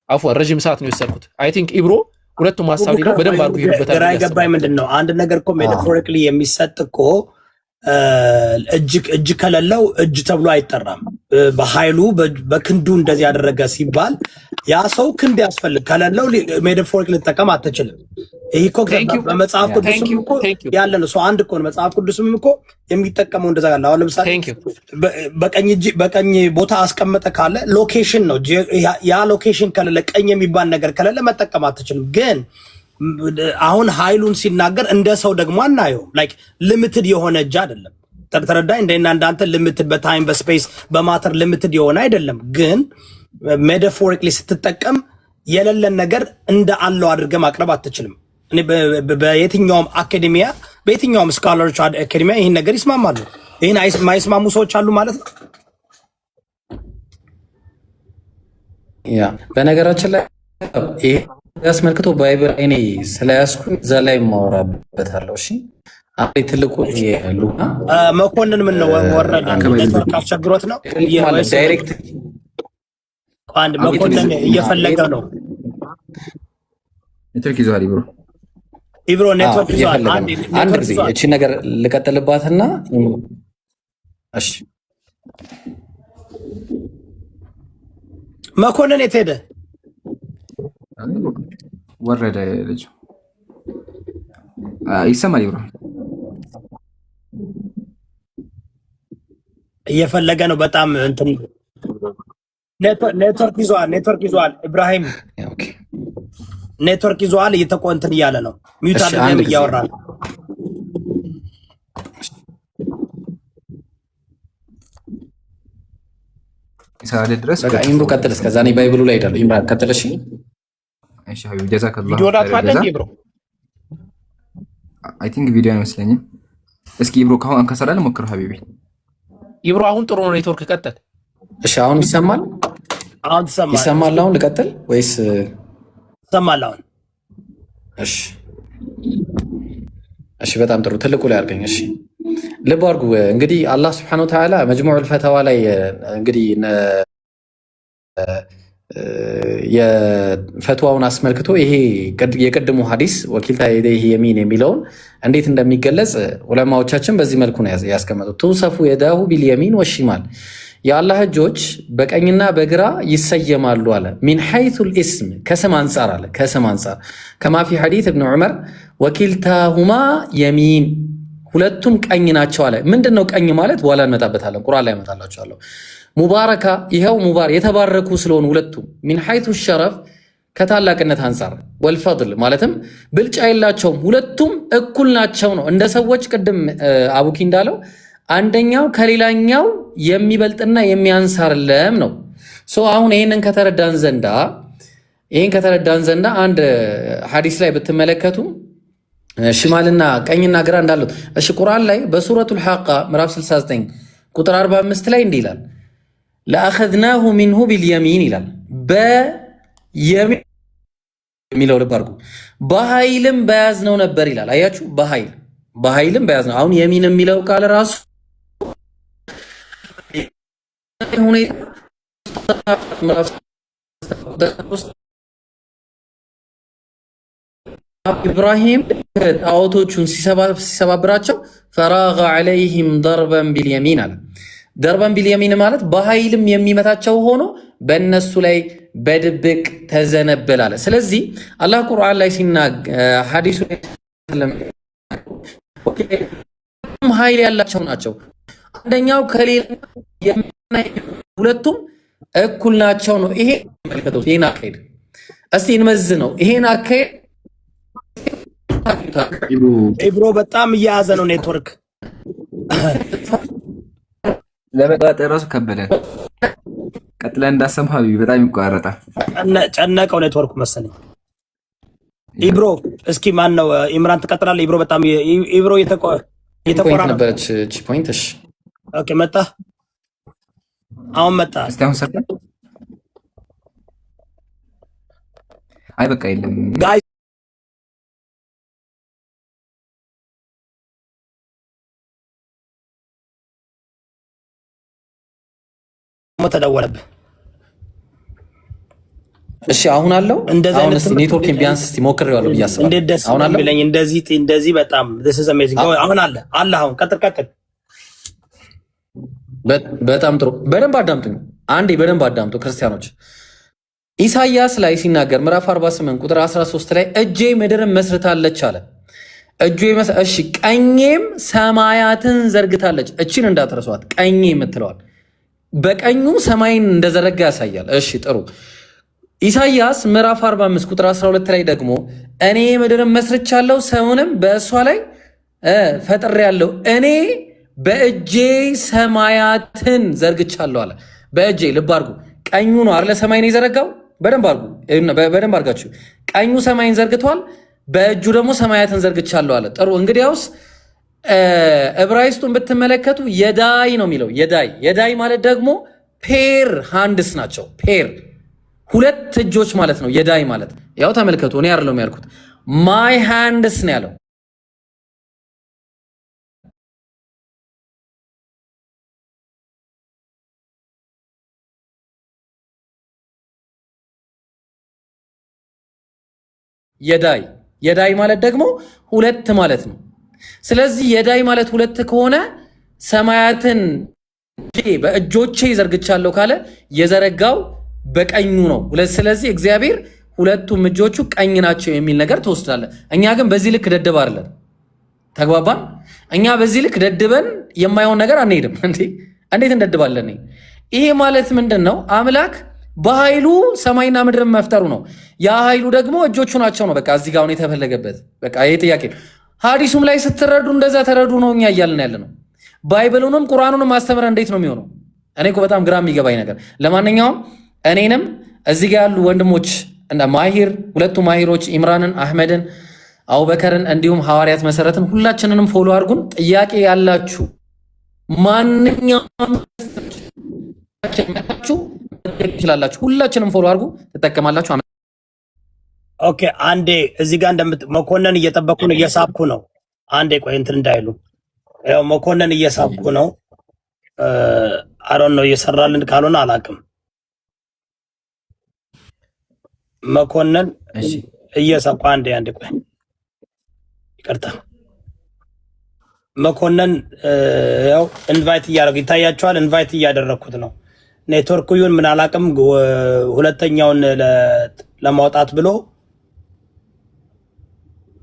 አፎ ረጅም ሰዓት ነው የወሰድኩት። አይ ቲንክ ኢብሮ ሁለቱም ሀሳብ ሊለው በደንብ አድርጎ ይሄዱበታል። ግራ የገባኝ ምንድን ነው አንድ ነገር እኮ ሜታፎሪክሊ የሚሰጥ እኮ እጅ ከሌለው እጅ ተብሎ አይጠራም። በኃይሉ በክንዱ እንደዚህ ያደረገ ሲባል ያ ሰው ክንድ ያስፈልግ ከሌለው ሜታፎሪክ ልጠቀም አትችልም። ይሄ እኮ በመጽሐፍ ቅዱስም እኮ ያለ ነው። ሰው አንድ እኮ ነው መጽሐፍ ቅዱስም እኮ የሚጠቀመው እንደዛ ያለ። አሁን ለምሳሌ በቀኝ ቦታ አስቀመጠ ካለ ሎኬሽን ነው። ያ ሎኬሽን ከሌለ ቀኝ የሚባል ነገር ከሌለ መጠቀም አትችልም። ግን አሁን ኃይሉን ሲናገር እንደ ሰው ደግሞ አናየውም። ላይክ ሊሚትድ የሆነ እጅ አይደለም። ተረዳኝ። እንደና እንዳንተ ሊሚትድ በታይም በስፔስ በማተር ሊሚትድ የሆነ አይደለም። ግን ሜታፎሪክሊ ስትጠቀም የሌለን ነገር እንደ አለው አድርገህ ማቅረብ አትችልም። እኔ በየትኛውም አካዴሚያ በየትኛውም ስካለሮች አካዴሚያ ይህን ነገር ይስማማሉ። ይህን የማይስማሙ ሰዎች አሉ ማለት ነው። ያ በነገራችን ላይ ይሄ ያስመልክቶ ባይብል እኔ ስለያዝኩኝ እዛ ላይ ማወራበታለሁ። እሺ አይ ትልቁ የሉና መኮንን ምን ነው ወረደ ኔትወርክ አስቸግሮት ነው ዳይሬክት አንድ መኮንን እየፈለገ ነው። ኔትወርክ ይዟል ኢብሮ ኔትወርክ ይዟል። አንድ ጊዜ እቺ ነገር ልቀጥልባትና እሺ መኮንን የት ሄደ? ወረደ ልጅ ይሰማል። ኢብሮ እየፈለገ ነው በጣም እንትን ኔትወርክ ይዟል። ኢብራሂም ኔትወርክ ይዟል። እየተቆንትን እያለ ነው። ሚውት አድርገን እያወራ ነው። ይሳለ ድረስ በቃ ኢምሩ ቀጥል። እስከዛ እኔ ባይብሉ ላይ ሄዳለሁ። ኢምራን ቀጥል። እሺ እሺ ሀቢብ ጀዛከላህ። ቪዲዮ ላጥፋለ እንዴ ብሮ? አይ ቲንክ ቪዲዮ አይመስለኝም። እስኪ ኢብሮ ካሁን ከሰላለ ሞክር ሀቢቢ። ኢብሮ አሁን ጥሩ ነው ኔትወርክ ቀጥል። እሺ አሁን ይሰማል? አሁን ይሰማል። አሁን ልቀጥል ወይስ ይሰማል? አሁን እሺ በጣም ጥሩ። ትልቁ ላይ አድርገኝ። እሺ ልብ አድርጉ። እንግዲህ አላህ Subhanahu Wa Ta'ala መጅሙዑል ፈተዋ ላይ እንግዲህ የፈትዋውን አስመልክቶ ይሄ የቅድሙ ሐዲስ ወኪልታ የደህ የሚን የሚለውን እንዴት እንደሚገለጽ ዑለማዎቻችን በዚህ መልኩ ነው ያስቀመጡት። ተውሰፉ የዳሁ ቢልየሚን ወሽማል የአላህ እጆች በቀኝና በግራ ይሰየማሉ አለ። ሚን ሐይቱል ኢስም ከስም አንጻር አለ። ከስም አንጻር ከማ ፊ ሐዲስ ኢብኑ ዑመር ወኪልታሁማ የሚን ሁለቱም ቀኝ ናቸው አለ። ምንድነው ቀኝ ማለት? በኋላ እንመጣበታለን። ቁርአን ላይ እመጣላችኋለሁ። ሙባረካ ይኸው ሙባር የተባረኩ ስለሆኑ ሁለቱም ሚን ሐይቱ ሸረፍ ከታላቅነት አንጻር ወልፈድል ማለትም ብልጫ የላቸውም ሁለቱም እኩል ናቸው ነው። እንደ ሰዎች ቅድም አቡኪ እንዳለው አንደኛው ከሌላኛው የሚበልጥና የሚያንሳርለም ነው። አሁን ይህንን ከተረዳን ዘንዳ አንድ ሐዲስ ላይ ብትመለከቱ ሽማልና ቀኝና ግራ እንዳሉት እሺ ቁርአን ላይ በሱረቱል ሐቃ ምዕራፍ 69 ቁጥር 45 ላይ እንዲህ ይላል ለአኸዝናሁ ሚንሁ ቢልየሚን ይላል። በየሚን የሚለው ልብ አድርጉ። በኃይልም በያዝነው ነበር ይላል። አያችሁ፣ በኃይልም በያዝነው። አሁን የሚን የሚለው ቃል ራሱ ኢብራሂም ጣዖቶቹን ሲሰባብራቸው ፈራገ ዐለይሂም ደርበን ቢልየሚን አለ። ደርበን ቢልየሚን ማለት በኃይልም የሚመታቸው ሆኖ በእነሱ ላይ በድብቅ ተዘነበል አለ። ስለዚህ አላህ ቁርአን ላይ ሐዲሱ ኃይል ያላቸው ናቸው። አንደኛው ከሌላው ሁለቱም እኩል ናቸው ነው። ይሄ መልከተው ይሄን አካሄድ እስቲ እንመዝ ነው። ይሄን አካሄድ ኢብሮ በጣም እያያዘ ነው ኔትወርክ ለመጣጣ ራሱ ከበደን። ቀጥለን እንዳሰማ ሀቢቢ በጣም ይቋረጣል። ጨነቀው ኔትወርኩ መሰለኝ። ኢብሮ እስኪ ማን ነው ኢምራን ትቀጥላለህ? ኢብሮ በጣም ኢብሮ የተቆራ ነበረች እቺ ፖይንት። እሺ ኦኬ መጣ። አሁን መጣ። እስቲ አሁን ሰርተ አይ በቃ የለም ጋይ ተደወለብህ። እሺ አሁን አለው። አሁን እስቲ ኔትወርክን ቢያንስ እስቲ ሞክሬዋለሁ ብዬ አስባለሁ። እንዴት ደስ የሚለኝ እንደዚህ በጣም this is amazing። አሁን አለ አሁን ቀጥል። በጣም ጥሩ። በደንብ አዳምጡኝ አንዴ፣ በደንብ አዳምጡ ክርስቲያኖች። ኢሳይያስ ላይ ሲናገር ምዕራፍ 48 ቁጥር 13 ላይ እጄ ምድርን መስርታለች አለ። እሺ ቀኜም ሰማያትን ዘርግታለች። እቺን እንዳትረሷት፣ ቀኜ የምትለዋል በቀኙ ሰማይን እንደዘረጋ ያሳያል። እሺ ጥሩ። ኢሳይያስ ምዕራፍ 45 ቁጥር 12 ላይ ደግሞ እኔ ምድርን መስርቻለሁ ሰውንም በእሷ ላይ ፈጥሬያለሁ፣ እኔ በእጄ ሰማያትን ዘርግቻለሁ አለ። በእጄ ልብ አድርጉ፣ ቀኙ ነው አይደለ ሰማይን የዘረጋው። በደንብ አድርጋችሁ ቀኙ ሰማይን ዘርግቷል፣ በእጁ ደግሞ ሰማያትን ዘርግቻለሁ አለ። ጥሩ እንግዲያውስ ዕብራይስጡን ብትመለከቱ የዳይ ነው የሚለው። የዳይ ማለት ደግሞ ፔር ሃንድስ ናቸው። ፔር ሁለት እጆች ማለት ነው። የዳይ ማለት ያው ተመልከቱ፣ እኔ አይደለም ያልኩት ማይ ሃንድስ ነው ያለው። የዳይ ማለት ደግሞ ሁለት ማለት ነው። ስለዚህ የዳይ ማለት ሁለት ከሆነ ሰማያትን በእጆቼ ዘርግቻለሁ ካለ የዘረጋው በቀኙ ነው። ስለዚህ እግዚአብሔር ሁለቱም እጆቹ ቀኝ ናቸው የሚል ነገር ትወስዳለህ። እኛ ግን በዚህ ልክ ደደብ አይደለን። ተግባባን? እኛ በዚህ ልክ ደድበን የማይሆን ነገር አንሄድም። እንዴት እንደድባለን? ይሄ ማለት ምንድን ነው? አምላክ በኃይሉ ሰማይና ምድርን መፍጠሩ ነው። ያ ኃይሉ ደግሞ እጆቹ ናቸው ነው። በቃ እዚህ ጋር የተፈለገበት በቃ ይሄ ጥያቄ ነው። ሐዲሱም ላይ ስትረዱ እንደዛ ተረዱ ነው እኛ እያልን ያለ ነው። ባይብሉንም ቁርአኑንም ማስተምረ እንዴት ነው የሚሆነው? እኔ እኮ በጣም ግራ የሚገባኝ ነገር። ለማንኛውም እኔንም እዚህ ጋር ያሉ ወንድሞች እና ማሂር፣ ሁለቱ ማሂሮች ኢምራንን፣ አህመድን፣ አቡበከርን እንዲሁም ሐዋርያት መሰረትን ሁላችንንም ፎሎ አድርጉን። ጥያቄ ያላችሁ ማንኛውም ትችላላችሁ። ሁላችንም ፎሎ አድርጉ፣ ትጠቀማላችሁ። ኦኬ አንዴ እዚህ ጋር መኮንን እየጠበቁ ነው፣ እየሳብኩ ነው። አንዴ ቆይ እንትን እንዳይሉ ያው መኮንን እየሳብኩ ነው። አሮን ነው እየሰራልን ካልሆነ አላውቅም። መኮንን እየሳብኩ አንዴ ቆይ ይቅርታ። መኮንን ያው ኢንቫይት እያደረጉ ይታያቸዋል። ኢንቫይት እያደረኩት ነው። ኔትወርክ ይሁን ምን አላውቅም። ሁለተኛውን ለማውጣት ብሎ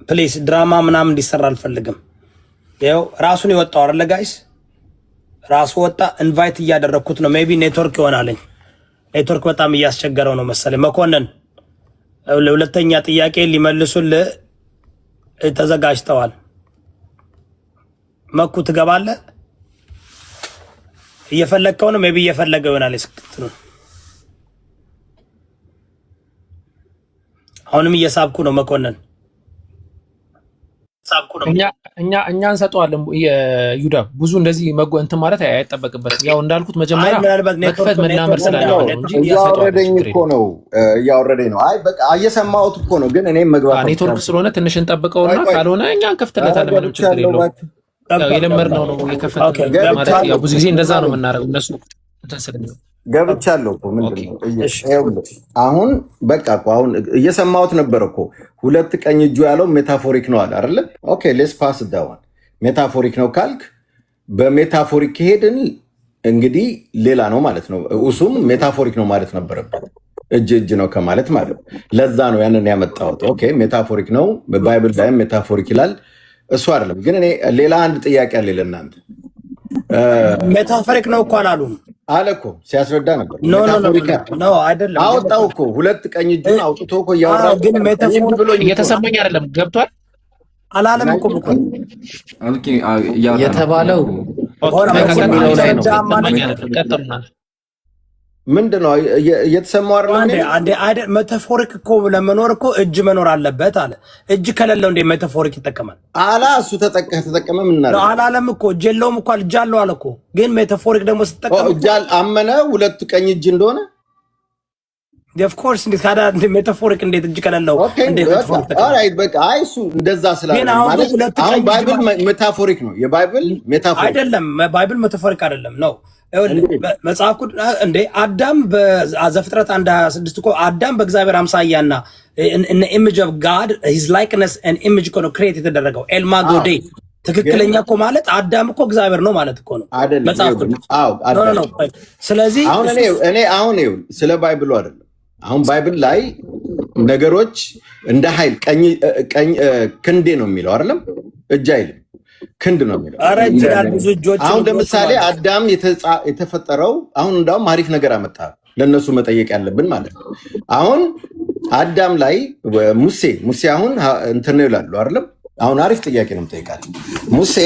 ፕሊስ ድራማ ምናምን እንዲሰራ አልፈልግም። ያው ራሱን የወጣው አይደለ ጋይስ፣ ራሱ ወጣ። ኢንቫይት እያደረኩት ነው። ሜቢ ኔትወርክ ይሆናልኝ። ኔትወርክ በጣም እያስቸገረው ነው መሰለኝ። መኮንን ለሁለተኛ ጥያቄ ሊመልሱልህ ተዘጋጅተዋል። መኩ ትገባለህ? እየፈለግከው ነው። ሜቢ እየፈለገ ይሆናል። አሁንም እየሳብኩ ነው መኮንን። እኛ እንሰጠዋለን። ይሁዳ ብዙ እንደዚህ እንትን ማለት አይጠበቅበትም። ያው እንዳልኩት መጀመሪያ መክፈት መናመር ስላለው እንጂ እያወረደኝ እኮ ነው፣ እያወረደኝ ነው። አይ በቃ እየሰማሁት እኮ ነው፣ ግን እኔም መግባት ኔትወርክ ስለሆነ ትንሽ እንጠብቀውና ካልሆነ እኛ እንከፍትለታለን። ምንም ችግር የለውም። የለመድነው ነው የከፈትነው ማለት ያው ብዙ ጊዜ እንደዛ ነው የምናደርገው። እነሱ እንትን ስለሚለው ገብቻለሁ እኮ ምንድን ነው አሁን በቃ እኮ አሁን እየሰማሁት ነበር እኮ ሁለት ቀኝ እጁ ያለው ሜታፎሪክ ነው አለ አይደለ? ኦኬ ሌትስ ፓስ ዳውን። ሜታፎሪክ ነው ካልክ በሜታፎሪክ ከሄድን እንግዲህ ሌላ ነው ማለት ነው። እሱም ሜታፎሪክ ነው ማለት ነበረበት፣ እጅ ነው ከማለት ማለት ነው። ለዛ ነው ያንን ያመጣሁት። ኦኬ ሜታፎሪክ ነው፣ ባይብል ላይም ሜታፎሪክ ይላል። እሱ አይደለም ግን እኔ ሌላ አንድ ጥያቄ አለ ለእናንተ። ሜታፎሪክ ነው እኮ አላሉም አለ እኮ ሲያስረዳ ነበር። ኖ አይደለም፣ አወጣው እኮ ሁለት ቀኝ እጁን አውጥቶ እኮ እያወራ ግን ሜታፎሪክ ብሎ እየተሰማኝ አይደለም። ገብቷል አላለም እኮ የተባለው ምንድን ነው እየተሰማው አይደለም። ሜታፎሪክ እኮ ለመኖር እኮ እጅ መኖር አለበት አለ። እጅ ከሌለው እንደ ሜታፎሪክ ይጠቀማል አላ እሱ ተጠቀመ ምን አላለም እኮ እጅ የለውም እኮ እጅ አለው አለ እኮ። ግን ሜታፎሪክ ደግሞ ስትጠቀም እጅ አመነ ሁለት ቀኝ እጅ እንደሆነ ኦፍ ኮርስ እንዴት ታዲያ ሜታፎሪክ እንዴት እጅ ከሌለው እንዴት ሜታፎሪክ ኦልራይት በቃ አይ እሱ እንደዛ ስላለ ማለት አሁን ባይብል ሜታፎሪክ ነው። የባይብል ሜታፎሪክ አይደለም። ባይብል ሜታፎሪክ አይደለም ነው መጽሐፍ ቅዱስ እንዴ አዳም በዘፍጥረት 1:26 እኮ አዳም በእግዚአብሔር አምሳያና in image of God his likeness and image እኮ ነው ክሬት የተደረገው ኤልማጎዴ ትክክለኛ እኮ ማለት አዳም እኮ እግዚአብሔር ነው ማለት እኮ ነው መጽሐፍ ቅዱስ። አዎ ስለዚህ አሁን ስለ ባይብሉ አይደለም። አሁን ባይብል ላይ ነገሮች እንደ ኃይል ቀኝ ክንዴ ነው የሚለው አይደለም፣ እጅ አይልም፣ ክንድ ነው የሚለው። አሁን ለምሳሌ አዳም የተፈጠረው አሁን እንዳውም አሪፍ ነገር አመጣ ለነሱ መጠየቅ ያለብን ማለት ነው። አሁን አዳም ላይ ሙሴ አሁን እንትን ነው ይላሉ አይደለም። አሁን አሪፍ ጥያቄ ነው የምጠይቃለሁ። ሙሴ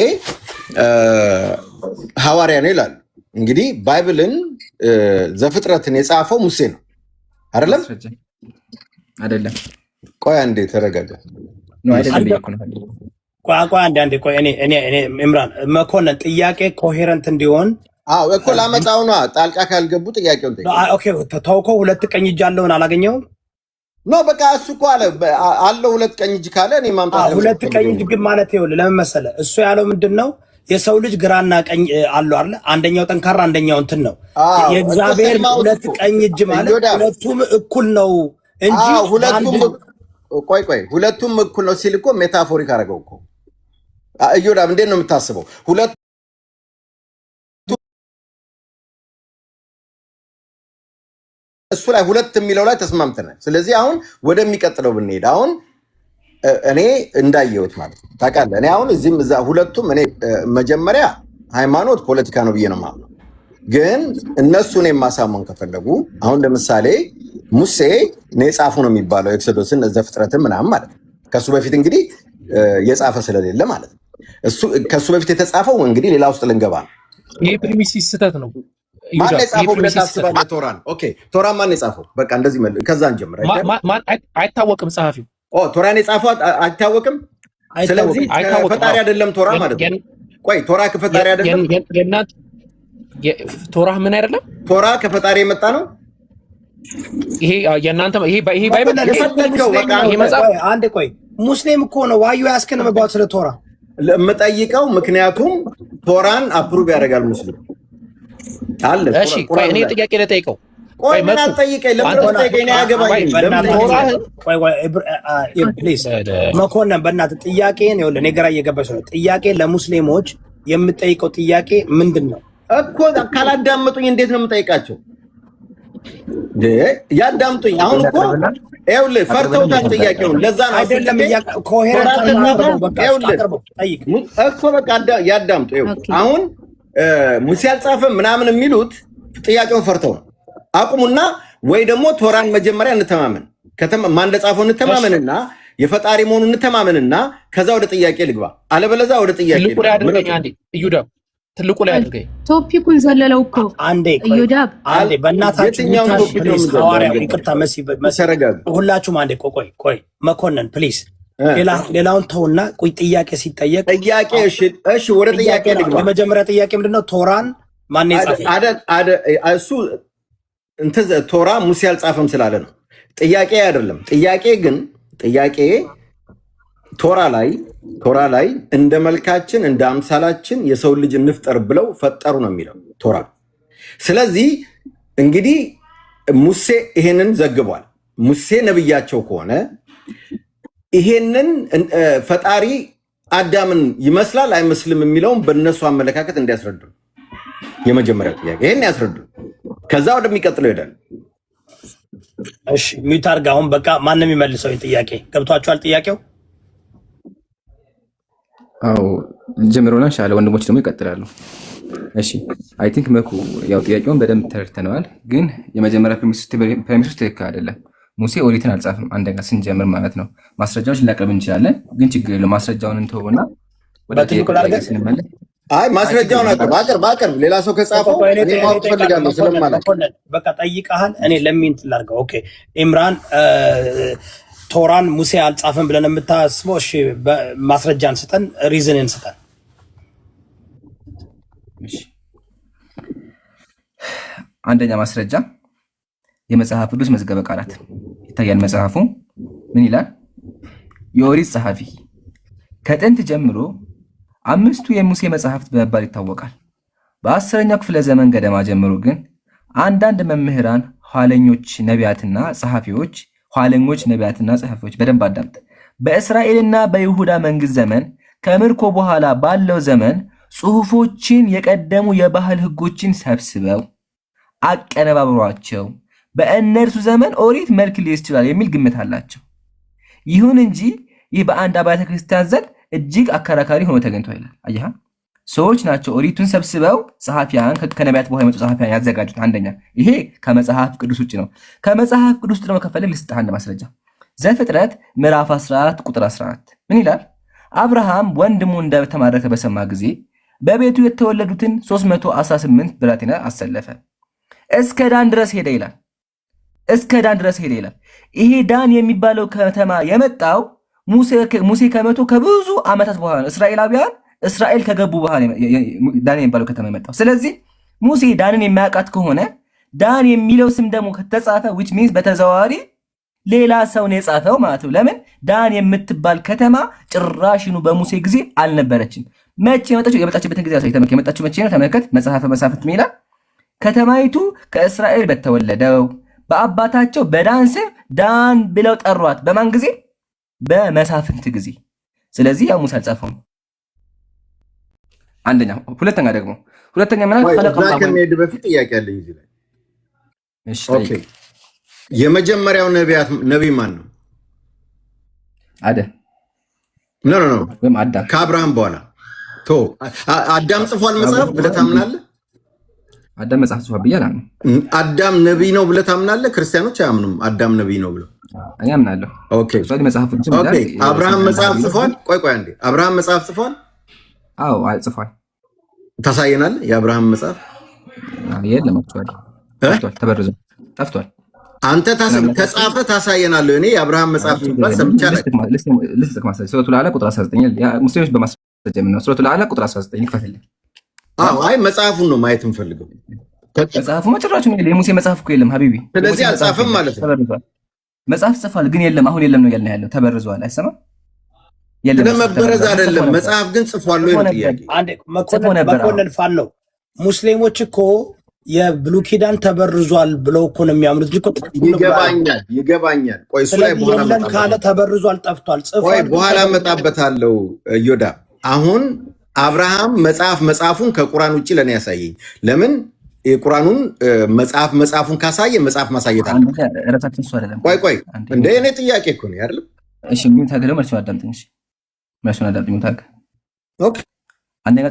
ሐዋርያ ነው ይላሉ። እንግዲህ ባይብልን ዘፍጥረትን የጻፈው ሙሴ ነው አይደለም? አይደለም። ቆይ አንዴ ተረጋጋ። ቆይ እኔ ኢምራን መኮንን ጥያቄ ኮሄረንት እንዲሆን እኮ ላመጣው ነው። ጣልቃ ካልገቡ ጥያቄውን ኦኬ ተውከው ሁለት ቀኝ እጅ አለውን አላገኘውም ኖ በቃ እሱ እኮ አለው ሁለት ቀኝ እጅ ካለ እኔ ማምጣት ሁለት ቀኝ እጅ ግን ማለት ይኸውልህ ለምን መሰለህ እሱ ያለው ምንድነው የሰው ልጅ ግራና ቀኝ አለው አይደል? አንደኛው ጠንካራ አንደኛው እንትን ነው። የእግዚአብሔር ሁለት ቀኝ እጅ ማለት ሁለቱም እኩል ነው እንጂ ሁለቱም እኩል ነው ሲል እኮ ሜታፎሪክ አደረገው እኮ። እዮዳብ እንዴት ነው የምታስበው? እሱ ላይ ሁለት የሚለው ላይ ተስማምተናል። ስለዚህ አሁን ወደሚቀጥለው ብንሄድ አሁን እኔ እንዳየሁት ማለት ነው ታውቃለህ። እኔ አሁን እዚህም እዛ ሁለቱም እኔ መጀመሪያ ሃይማኖት ፖለቲካ ነው ብዬ ነው የማምነው። ግን እነሱን የማሳመን ከፈለጉ አሁን ለምሳሌ ሙሴ ነው የጻፈው ነው የሚባለው ኤክሶዶስን ዘፍጥረትን ምናምን ማለት ነው። ከሱ በፊት እንግዲህ የጻፈ ስለሌለ ማለት ነው። ከሱ በፊት የተጻፈው እንግዲህ ሌላ ውስጥ ልንገባ ነው። ይሄ ፕሪሚሲስ ስህተት ነው። ማን የጻፈው ብለህ ታስባለህ? ቶራን ኦኬ፣ ቶራን ማን የጻፈው? በቃ እንደዚህ ከዛ እንጀምር። አይታወቅም ጸሐፊው። ቶራን የጻፈው አይታወቅም። ስለዚህ ከፈጣሪ አይደለም ቶራ ማለት ነው። ቆይ ቶራ ከፈጣሪ አይደለም? ቶራ ምን አይደለም? ቶራ ከፈጣሪ የመጣ ነው። ይሄ የእናንተ ይሄ ባይብል የፈለከው በቃ አንዴ ቆይ ሙስሊም እኮ ነው ዋዩ ያስከነ መባው ስለ ቶራ የምጠይቀው ምክንያቱም ቶራን አፕሩቭ ያደርጋል ሙስሊም አለ። እሺ ቆይ እኔ ጥያቄ ልጠይቀው። ቆይ ምን አትጠይቀኝ? ለምን አትጠይቀኝ? ያገባኝ ፕሊዝ መኮንን በእናትህ ጥያቄን ይኸውልህ እኔ ግራ እየገባሽ ነው። ጥያቄ ለሙስሊሞች የምጠይቀው ጥያቄ ምንድን ነው እኮ? ካላዳመጡኝ እንዴት ነው የምጠይቃቸው? ያዳምጡኝ። አሁን እኮ ይኸውልህ ፈርተውታል ጥያቄውን። ለዛ ነው አይደለም ኮሄረንት እኮ በቃ ያዳምጡ። አሁን ሙሴ አልጻፈም ምናምን የሚሉት ጥያቄውን ፈርተው ነው። አቁሙና ወይ ደግሞ ቶራን መጀመሪያ እንተማመን፣ ማን እንደጻፈው እንተማመንና የፈጣሪ መሆኑን እንተማመንና ከዛ ወደ ጥያቄ ልግባ። አለበለዚያ ወደ ጥያቄ ትልቁ ላይ አድርገኝ። አንዴ እዩዳብ ትልቁ ላይ አድርገኝ። ቶፒኩን ዘለለው እኮ አንዴ እዩዳብ አንዴ በእናታችሁ ሐዋርያው ይቅርታ መሰረጋግ ሁላችሁም አንዴ ቆይ መኮንን ፕሊዝ ሌላውን ተውና ቆይ ጥያቄ ሲጠየቅ ጥያቄ እሺ ወደ ጥያቄ ልግባ። የመጀመሪያ ጥያቄ ምንድነው? ቶራን ማን የጻፈው? እሱ እንትን ቶራ ሙሴ አልጻፈም ስላለ ነው። ጥያቄ አይደለም። ጥያቄ ቶራ ላይ እንደ መልካችን እንደ አምሳላችን የሰው ልጅ እንፍጠር ብለው ፈጠሩ ነው የሚለው ቶራ። ስለዚህ እንግዲህ ሙሴ ይሄንን ዘግቧል። ሙሴ ነብያቸው ከሆነ ይሄንን ፈጣሪ አዳምን ይመስላል አይመስልም የሚለውን በእነሱ አመለካከት እንዲያስረዱ የመጀመሪያ ጥያቄ ይሄን ያስረዱ። ከዛ ወደሚቀጥለው ይሄዳል። እሺ ሚዩት አድርግ። አሁን በቃ ማንም የሚመልሰው ጥያቄ ገብቷቸዋል? ጥያቄው አዎ ጀምሮና ሻለ ወንድሞች ደግሞ ይቀጥላሉ። እሺ አይ ቲንክ መኩ ያው ጥያቄውን በደንብ ተረድተነዋል፣ ግን የመጀመሪያ ፕሬሚስ ትክክል አይደለም። ሙሴ ኦሪትን አልጻፍም። አንደኛ ስንጀምር ማለት ነው። ማስረጃዎች ላቀርብ እንችላለን፣ ግን ችግር የለውም። ማስረጃውን እንተውና ወደ ጥያቄው ስንመለስ አይ ማስረጃውን አቅርብ። ሌላ ሰው ከጻፈው እኔ ማወቅ ፈልጋለሁ ስለማለት በቃ ጠይቀሃል። እኔ ለምን ትላርገው? ኦኬ ኢምራን ቶራን ሙሴ አልጻፈም ብለን የምታስበው እሺ፣ ማስረጃን ስጠን፣ ሪዝንን ስጠን። አንደኛ ማስረጃ የመጽሐፍ ቅዱስ መዝገበ ቃላት ይታያል። መጽሐፉ ምን ይላል? የኦሪት ጸሐፊ ከጥንት ጀምሮ 5ቱ የሙሴ መጽሐፍት በመባል ይታወቃል። በ10ኛው ክፍለ ዘመን ገደማ ጀምሮ ግን አንዳንድ መምህራን ኋለኞች ነቢያትና ጸሐፊዎች በደንብ አዳምጥ። በእስራኤልና በይሁዳ መንግስት ዘመን ከምርኮ በኋላ ባለው ዘመን ጽሑፎችን የቀደሙ የባህል ሕጎችን ሰብስበው አቀነባብሯቸው በእነርሱ ዘመን ኦሪት መልክ ሊይዝ ይችላል የሚል ግምት አላቸው። ይሁን እንጂ ይህ በአንድ አብያተ ክርስቲያን ዘንድ እጅግ አከራካሪ ሆኖ ተገኝቶ ይላል። አየሃ፣ ሰዎች ናቸው ኦሪቱን ሰብስበው ጸሐፊያን ከነቢያት በኋላ የመጡ ጸሐፊያን ያዘጋጁት። አንደኛ ይሄ ከመጽሐፍ ቅዱስ ውጭ ነው። ከመጽሐፍ ቅዱስ ደግሞ ከፈለግ ልስጥህ አንድ ማስረጃ። ዘፍጥረት ምዕራፍ 14 ቁጥር 14 ምን ይላል? አብርሃም ወንድሙ እንደተማረከ በሰማ ጊዜ በቤቱ የተወለዱትን 318 ብላቴና አሰለፈ፣ እስከ ዳን ድረስ ሄደ ይላል። እስከ ዳን ድረስ ሄደ ይላል። ይሄ ዳን የሚባለው ከተማ የመጣው ሙሴ ከመቶ ከብዙ ዓመታት በኋላ ነው። እስራኤላውያን እስራኤል ከገቡ በኋላ ዳን የሚባለው ከተማ የመጣው። ስለዚህ ሙሴ ዳንን የሚያውቃት ከሆነ ዳን የሚለው ስም ደግሞ ከተጻፈ which means በተዘዋዋሪ ሌላ ሰው ነው የጻፈው ማለት ነው። ለምን ዳን የምትባል ከተማ ጭራሽኑ በሙሴ ጊዜ አልነበረችም። መቼ የመጣችው? የመጣችበትን ጊዜ ያሳይ። የመጣችው መቼ ነው? ተመልከት። መጽሐፈ መሳፍንት ይላል ከተማይቱ ከእስራኤል በተወለደው በአባታቸው በዳን ስም ዳን ብለው ጠሯት። በማን ጊዜ? በመሳፍንት ጊዜ። ስለዚህ ያው ሙሴ አልጻፈውም። አንደኛ። ሁለተኛ ከመሄድ በፊት ጥያቄ አለኝ እዚህ ላይ። እሺ ኦኬ። የመጀመሪያው ነቢይ ማን ነው? አዳም። ኖ ወይም አዳም ከአብርሃም በኋላ አዳም ጽፏል መጽሐፍ ብለህ ታምናለህ? አዳም መጽሐፍ ጽፏል ብዬ አላምንም። አዳም ነቢይ ነው ብለህ ታምናለህ? ክርስቲያኖች አያምኑም አዳም ነቢይ ነው ብለው። እኔ አምናለሁ። ኦኬ። አብርሃም መጽሐፍ ጽፏል? ቆይ አንዴ፣ አብርሃም መጽሐፍ ጽፏል? አዎ ጽፏል። ታሳየናለህ? የአብርሃም መጽሐፍ የለም፣ ተበርዞ ጠፍቷል። አንተ ከጻፈ ታሳየናለህ። እኔ የአብርሃም መጽሐፍ ጽፏል ሰምቻለሁ። ልስጥቅ ማስረጃ ሱረቱል አዕላ ቁጥር 19 ሙስሊሞች በማስረጃ የምናየው ሱረቱል አዕላ ቁጥር 19 ይከፈልልኝ። አይ መጽሐፉን ነው ማየት እንፈልገው። መጽሐፉ መጨረሻ ነው። የሙሴ መጽሐፍ እኮ የለም ሀቢቢ። ስለዚህ አልጻፈም ማለት ነው። ተበርዟል። መጽሐፍ ጽፏል ግን የለም። አሁን የለም ነው ያልን ያለው። ተበርዟል። አይሰማም። የለም ለመበረዝ አይደለም። መጽሐፍ ግን ጽፏል ነው ጥያቄ። አንዴ መኮንን ፋን ነው። ሙስሊሞች እኮ የብሉይ ኪዳን ተበርዟል ብለው እኮ ነው የሚያምኑት እንጂ ይገባኛል። ቆይ እሱ ላይ በኋላ ካለ ተበርዟል ጠፍቷል ጽፏል። ቆይ በኋላ መጣበታለሁ። ዮዳ አሁን አብርሃም መጽሐፉን ከቁርአን ውጭ ለኔ ያሳየኝ። ለምን የቁርአኑን መጽሐፉን ካሳየ መጽሐፍ ማሳየት አለ። ቆይ እንደ እኔ ጥያቄ እኮ ነው አይደል? እሺ ምን ታገለው? መልሱን አዳምጥኝ። እሺ መልሱን አዳምጥኝ። ታገ ኦኬ። አንደኛ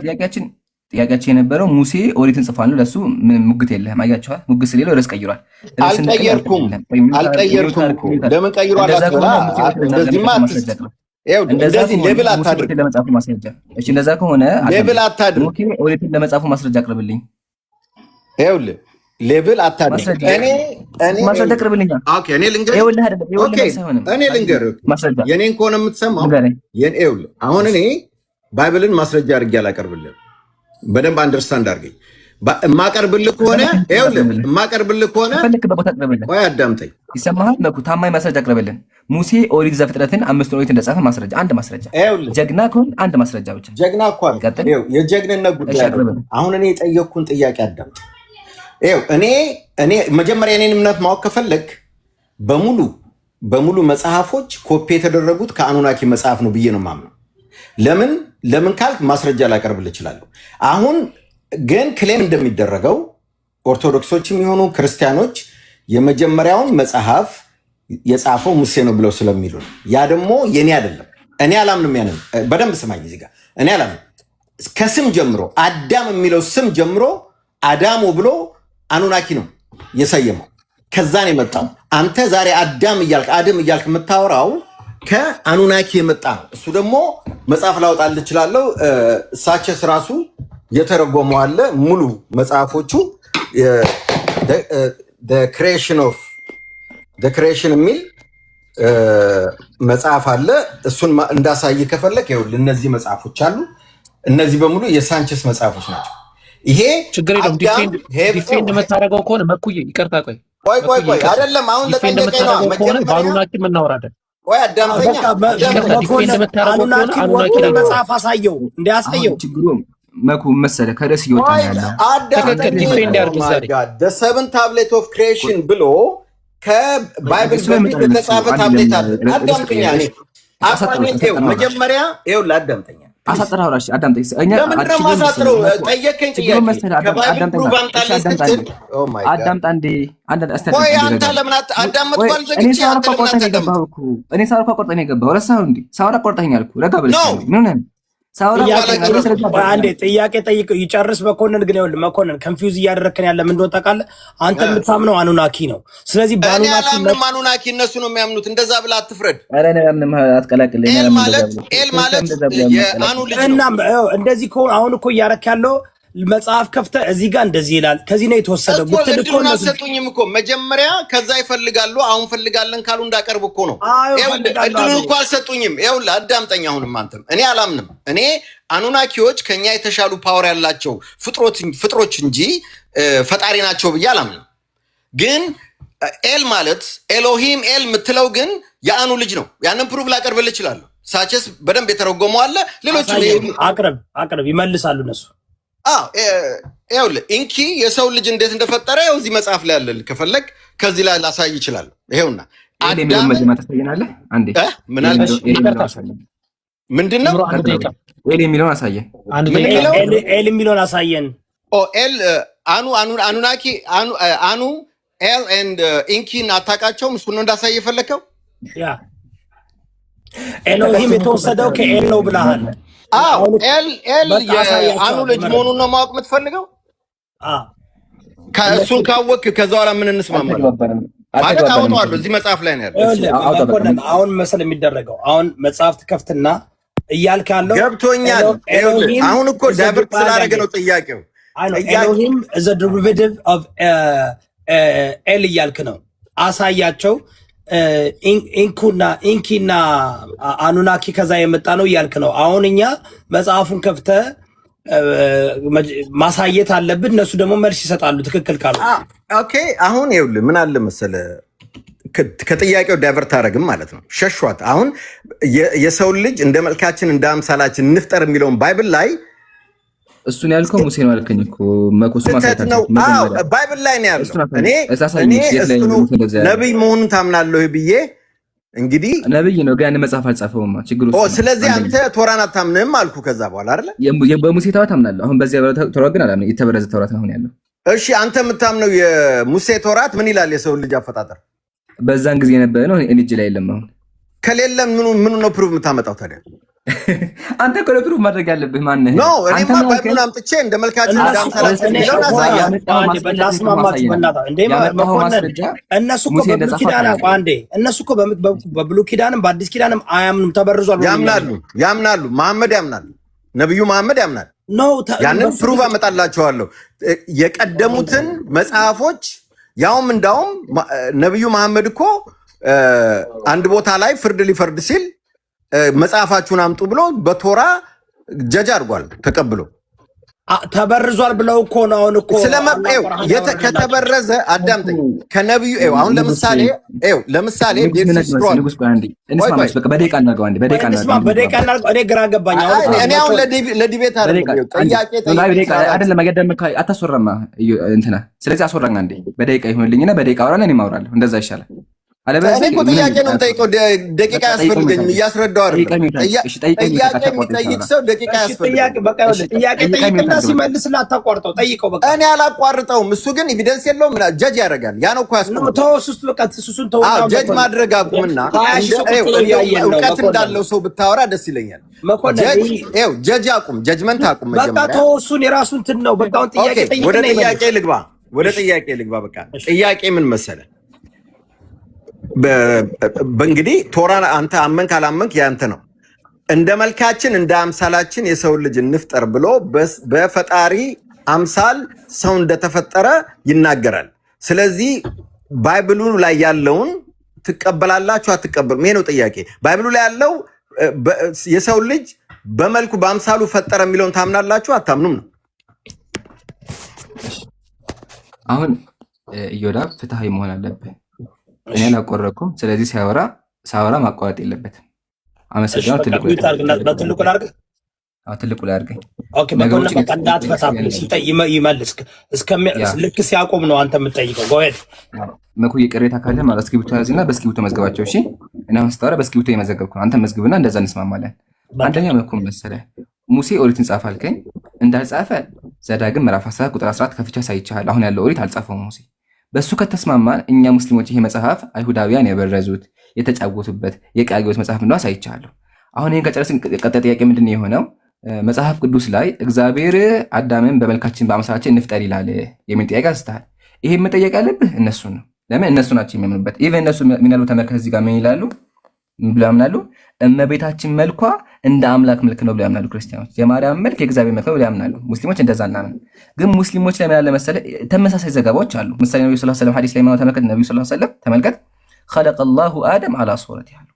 ጥያቄያችን የነበረው ሙሴ ኦሪትን ጽፏል ነው። ለሱ ምንም ሙግት የለህም። አያችኋል? ሙግት ስለሌለው ርዕስ ቀይሯል። አልቀየርኩም። ለምን ቀይሯል? እንደዚህ ሌብል አታድርግ። ለመጻፉ ማስረጃ እሺ፣ እንደዛ ከሆነ ሌብል አታድርግ። ኦኬ፣ ኦሪትን ለመጻፉ ማስረጃ አቅርብልኝ። ይኸውልህ ሌብል አታድርግ። እኔ ማስረጃ አቅርብልኝ። ኦኬ፣ እኔ ልንገርህ። እኔ ልንገርህ ማስረጃ የኔን ከሆነ የምትሰማው ይኸውልህ፣ አሁን እኔ ባይብልን ማስረጃ አድርጌ አላቀርብልህም። በደንብ አንደርስታንድ አድርገኝ። የማቀርብልህ ከሆነ ቆይ አዳምጠኝ። ይሰማሃል? መኩ ታማኝ ማስረጃ አቅርብልን። ሙሴ ኦሪት ዘፍጥረትን 5 ኦሪት እንደጻፈ ማስረጃ፣ አንድ ማስረጃ። ጀግና ከሆነ አንድ ማስረጃ ብቻ። ጀግና እኮ የጀግንነት ጉዳይ አይደለም። አሁን እኔ የጠየቅኩን ጥያቄ አዳምጥ። እኔ መጀመሪያ የኔን እምነት ማወቅ ከፈለግ በሙሉ መጽሐፎች ኮፒ የተደረጉት ከአኑናኪ መጽሐፍ ነው ብዬ ነው የማምነው። ለምን ካልክ ማስረጃ ላቀርብልህ እችላለሁ። አሁን ግን ክሌም እንደሚደረገው ኦርቶዶክሶችም የሆኑ ክርስቲያኖች የመጀመሪያውን መጽሐፍ የጻፈው ሙሴ ነው ብለው ስለሚሉ ነው። ያ ደግሞ የኔ አይደለም። እኔ አላምንም። ያንን በደንብ ስማኝ። እዚህ ጋር እኔ አላምንም። ከስም ጀምሮ አዳም የሚለው ስም ጀምሮ አዳሞ ብሎ አኑናኪ ነው የሰየመው። ከዛን የመጣው አንተ ዛሬ አዳም እያልክ የምታወራው ከአኑናኪ የመጣ ነው። እሱ ደግሞ መጽሐፍ ላወጣልህ እችላለሁ። ሳቸስ ራሱ የተረጎመው አለ። ሙሉ መጽሐፎቹ ክሬሽን የሚል መጽሐፍ አለ። እሱን እንዳሳይ ከፈለክ ይኸውልህ፣ እነዚህ መጽሐፎች አሉ። እነዚህ በሙሉ የሳንቸስ መጽሐፎች ናቸው። ይሄ ችግር የለውም። ዲፌንድ የምታደርገው ከሆነ መኩዬ ይቅርታ፣ ቆይ ቆይ አይደለም አሁን ለጠየቀኝ ነው መጀመሪያ በአኑናኪ እናወራለን። ቆይ አዳምጠኛ አኑናኪ ወጥቶ መጽሐፍ አሳየው እንዲያሳየው ችግሩ መኩ መሰለ ከደስ ይወጣ ያለው the seven tablet of creation ብሎ ከባይብል በፊት የተጻፈ ታብሌት አለ። አዳምጠኛ እኔ አፋኝቴው መጀመሪያ ይኸውልህ አዳምጠኛ አሳጥራውራሽ አዳምጠኝ እኛ ለምንድነው ማሳጥረው ጠየቀኝ ጥያቄ ከባይብል ፕሩቭ አምጣልኝ ስትል አዳምጣ እንዴ ቆይ አንተ ለምን አዳምጥ ባል ዘግቼ አንተ ለምን አዳምጥ እኔ ሳውራ ቆርጠኝ የገባው ረሳው እንዴ ሳውራ ቆርጠኝ አልኩ ረጋ ብለሽ ምን ነው አንዴ ጥያቄ ጠይቀው ይጨርስ። መኮንን ግን ይኸውልህ መኮንን ኮንፊውዝ እያደረከን ያለ ምን እንደሆነ ታውቃለህ? አንተ የምታምነው አኑናኪ ነው። ስለዚህ አኑናኪ እነሱ ነው የሚያምኑት። እንደዛ ብለህ አትፍረድ። ኧረ ምንም አትቀላቅልኝ። ኤል ማለት የአኑ ልጅ ነው። እና እንደዚህ ከሆነ አሁን እኮ እያደረክ ያለው መጽሐፍ ከፍተህ እዚህ ጋር እንደዚህ ይላል ከዚህ ነው የተወሰደው ብትል እኮ ነው አልሰጡኝም እኮ መጀመሪያ ከዛ ይፈልጋሉ አሁን ፈልጋለን ካሉ እንዳቀርብ እኮ ነው። እድሉን እኮ አልሰጡኝም። ይኸውልህ አዳምጠኝ። አሁንም አንተም እኔ አላምንም። እኔ አኑናኪዎች ከኛ የተሻሉ ፓወር ያላቸው ፍጥሮች እንጂ ፈጣሪ ናቸው ብዬ አላምንም። ግን ኤል ማለት ኤሎሂም ኤል የምትለው ግን የአኑ ልጅ ነው። ያንን ፕሩቭ ላቀርብልህ እችላለሁ። ሳቸስ በደንብ የተረጎመው አለ። ሌሎች አቅርብ ይመልሳሉ እነሱ። ይኸውልህ ኢንኪ የሰው ልጅ እንዴት እንደፈጠረ ይኸው እዚህ መጽሐፍ ላይ አለ። ከፈለግ ከዚህ ላይ ላሳይ ይችላል። ይኸውና ምንድን ነው ኤል የሚለውን አሳየን። ኤል የሚለውን አሳየን። ኤል አኑናኪ አኑ ኤል ኤንድ ኢንኪን አታውቃቸውም? እሱን ነው እንዳሳይ የፈለከው? ያ ኤሎሂም የተወሰደው ከኤል ነው ብለሃል። ኤል የአኑ ልጅ መሆኑን ነው ማወቅ የምትፈልገው? እሱን ካወቅህ ከዛ በኋላ ምን እንስማማለን ማለት አወጣዋለሁ። እዚህ መጽሐፍ ላይ ነው ያለው። አሁን መሰል የሚደረገው አሁን መጽሐፍ ትከፍትና እያልክ ያለው ገብቶኛል። አሁን እኮ ዳይቨርት ስላደረገ ነው ጥያቄው። ኤሎሂም is a derivative of ኤል እያልክ ነው። አሳያቸው ኢንኪና አኑናኪ ከዛ የመጣ ነው እያልክ ነው። አሁን እኛ መጽሐፉን ከፍተ ማሳየት አለብን። እነሱ ደግሞ መልስ ይሰጣሉ ትክክል ካሉ። ኦኬ አሁን ይኸውልህ ምን አለ መሰለህ ከጥያቄው ዳይቨርት አደረግም ማለት ነው። ሸሿት። አሁን የሰው ልጅ እንደ መልካችን እንደ አምሳላችን እንፍጠር የሚለውን ባይብል ላይ እሱን ያልከው ሙሴ ነው አልከኝ እኮ መኮስ ማለት ነው። ባይብል ላይ ነው ያለው። እኔ ነብይ መሆኑን ታምናለህ ብዬ እንግዲህ ነብይ ነው ግን መጽሐፍ አልጻፈውም። ችግሩ ስለዚህ አንተ ቶራን አታምንም አልኩ። ከዛ በኋላ አይደለ በሙሴ ተውራት አምናለሁ። አሁን በዚያ ተውራት ግን አላምንም። የተበረዘ ተውራት ነው ያለው። እሺ አንተ የምታምነው የሙሴ ተውራት ምን ይላል? የሰው ልጅ አፈጣጠር በዛን ጊዜ የነበረ ነው። እጅ ላይ የለም። አሁን ከሌለ ምኑ ነው ፕሩፍ የምታመጣው ታዲያ? አንተ እኮ ፕሩፍ ማድረግ ያለብህ ማነህ? ኖ እኔማ ባይብሉን አምጥቼ እንደ መልካችን እንዳምሳላችሁ ነው ያሳያል። እነሱ እኮ በብሉይ ኪዳን አንዴ እነሱ እኮ በብሉይ ኪዳንም በአዲስ ኪዳንም አያምኑም። ተበርዟል። ያምናሉ። መሐመድ ያምናል። ነብዩ መሐመድ ያምናል። ያንን ፕሩፍ አመጣላችኋለሁ። የቀደሙትን መጽሐፎች ያውም እንዳውም ነብዩ መሐመድ እኮ አንድ ቦታ ላይ ፍርድ ሊፈርድ ሲል መጽሐፋችሁን አምጡ ብሎ በቶራ ጀጅ አድርጓል። ተቀብሎ ተበርዟል ብለው እኮ ነው። አሁን እኮ ከተበረዘ አዳምጠኝ። ከነብዩ አሁን ለምሳሌ እኔ ግራ ገባኝ። እኔ አሁን ለዲቤት አታስወራማ እንትና። ስለዚህ አስወራኝ አንዴ በደቂቃ ይሁንልኝና በደቂቃ አውራና እኔ ማውራለሁ። እንደዛ ይሻላል። እኔ እኮ ጥያቄ ነው የምጠይቀው። ደቂቃ አያስፈልገኝም። እያስረዳሁ አይደለም። ጥያቄ የሚጠይቅ ሰው ደቂቃ አያስፈልገኝም። ጥያቄ ጠይቅና ሲመልስልህ አታቋርጠው። ጠይቀው በቃ። እኔ አላቋርጠውም። እሱ ግን ኤቪደንስ የለውም። ጀጅ ያደርጋል። ያ ነው እኮ ያስቆመው። ጀጅ ማድረግ አቁምና እውቀት እንዳለው ሰው ብታወራ ደስ ይለኛል። ጀጅ አቁም፣ ጀጅመንት አቁም። በቃ ተወው። እሱን የራሱን እንትን ነው። በቃ አሁን ጥያቄ ጠይቅና ወደ ጥያቄ ልግባ። በቃ ጥያቄ ምን መሰለህ? በእንግዲህ ቶራን አንተ አመንክ አላመንክ ያንተ ነው። እንደ መልካችን እንደ አምሳላችን የሰው ልጅ እንፍጠር ብሎ በፈጣሪ አምሳል ሰው እንደተፈጠረ ይናገራል። ስለዚህ ባይብሉ ላይ ያለውን ትቀበላላችሁ አትቀበሉም? ይሄ ነው ጥያቄ። ባይብሉ ላይ ያለው የሰው ልጅ በመልኩ በአምሳሉ ፈጠረ የሚለውን ታምናላችሁ አታምኑም ነው። አሁን ኢዮዳብ ፍትሃዊ መሆን አለብህ። እኔ አላቆረኩም። ስለዚህ ሳወራ ማቋረጥ የለበትም። አመሰግናለሁ። በትልቁ ላድርግ። ትልቁ ላይ አድርገኝ። ኦኬ በቆና እንዳትፈታ ይመልስ ልክ ሲያቆም ነው አንተ የምትጠይቀው። ጎሄድ መኩዬ ቅሬታ ካለ ማለት እስክሪብቶ ያዝና በእስክሪብቶ መዝገባቸው። እሺ እና አሁን ስታወራ በእስክሪብቶ የመዘገብኩ ነው። አንተ መዝግብና እንደዛ እንስማማለን። አንደኛ መኩም መሰለህ ሙሴ ኦሪትን ጻፈ አልከኝ። እንዳልጻፈ ዘዳግም ምዕራፍ 10 ቁጥር 14 ከፍቻ ሳይቻል አሁን ያለው ኦሪት አልጻፈውም ሙሴ። በሱ ከተስማማን እኛ ሙስሊሞች ይሄ መጽሐፍ አይሁዳውያን የበረዙት የተጫወቱበት የቃጊዎች መጽሐፍ እንደሆነ ሳይቻለሁ። አሁን ይሄን ከጨረስን ቀጣይ ጥያቄ ምንድን ነው የሆነው? መጽሐፍ ቅዱስ ላይ እግዚአብሔር አዳምን በመልካችን በአምሳላችን እንፍጠር ይላል የሚል ጥያቄ አንስተሃል። ይሄን መጠየቅ ያለብህ እነሱን ነው። ለምን እነሱ ናቸው የሚያምኑበት። ኢቨን እነሱ ምን ያሉ ተመልከት፣ እዚህ ጋር ምን ይላሉ ብሎ ያምናሉ? እመቤታችን መልኳ እንደ አምላክ መልክ ነው ብሎ ያምናሉ ክርስቲያኖች። የማርያም መልክ የእግዚአብሔር መልክ ነው ብሎ ያምናሉ። ሙስሊሞች እንደዛ እናምን። ግን ሙስሊሞች ላይ ምን ያለ መሰለህ ተመሳሳይ ዘገባዎች አሉ። ምሳሌ ነብዩ ሰለላሁ ዐለይሂ ወሰለም ሐዲስ ላይ ማለት ተመልከት። ነብዩ ሰለላሁ ዐለይሂ ወሰለም ተመልከት፣ ኸለቀላሁ አደም አላ ሱረቲሂ አሉ።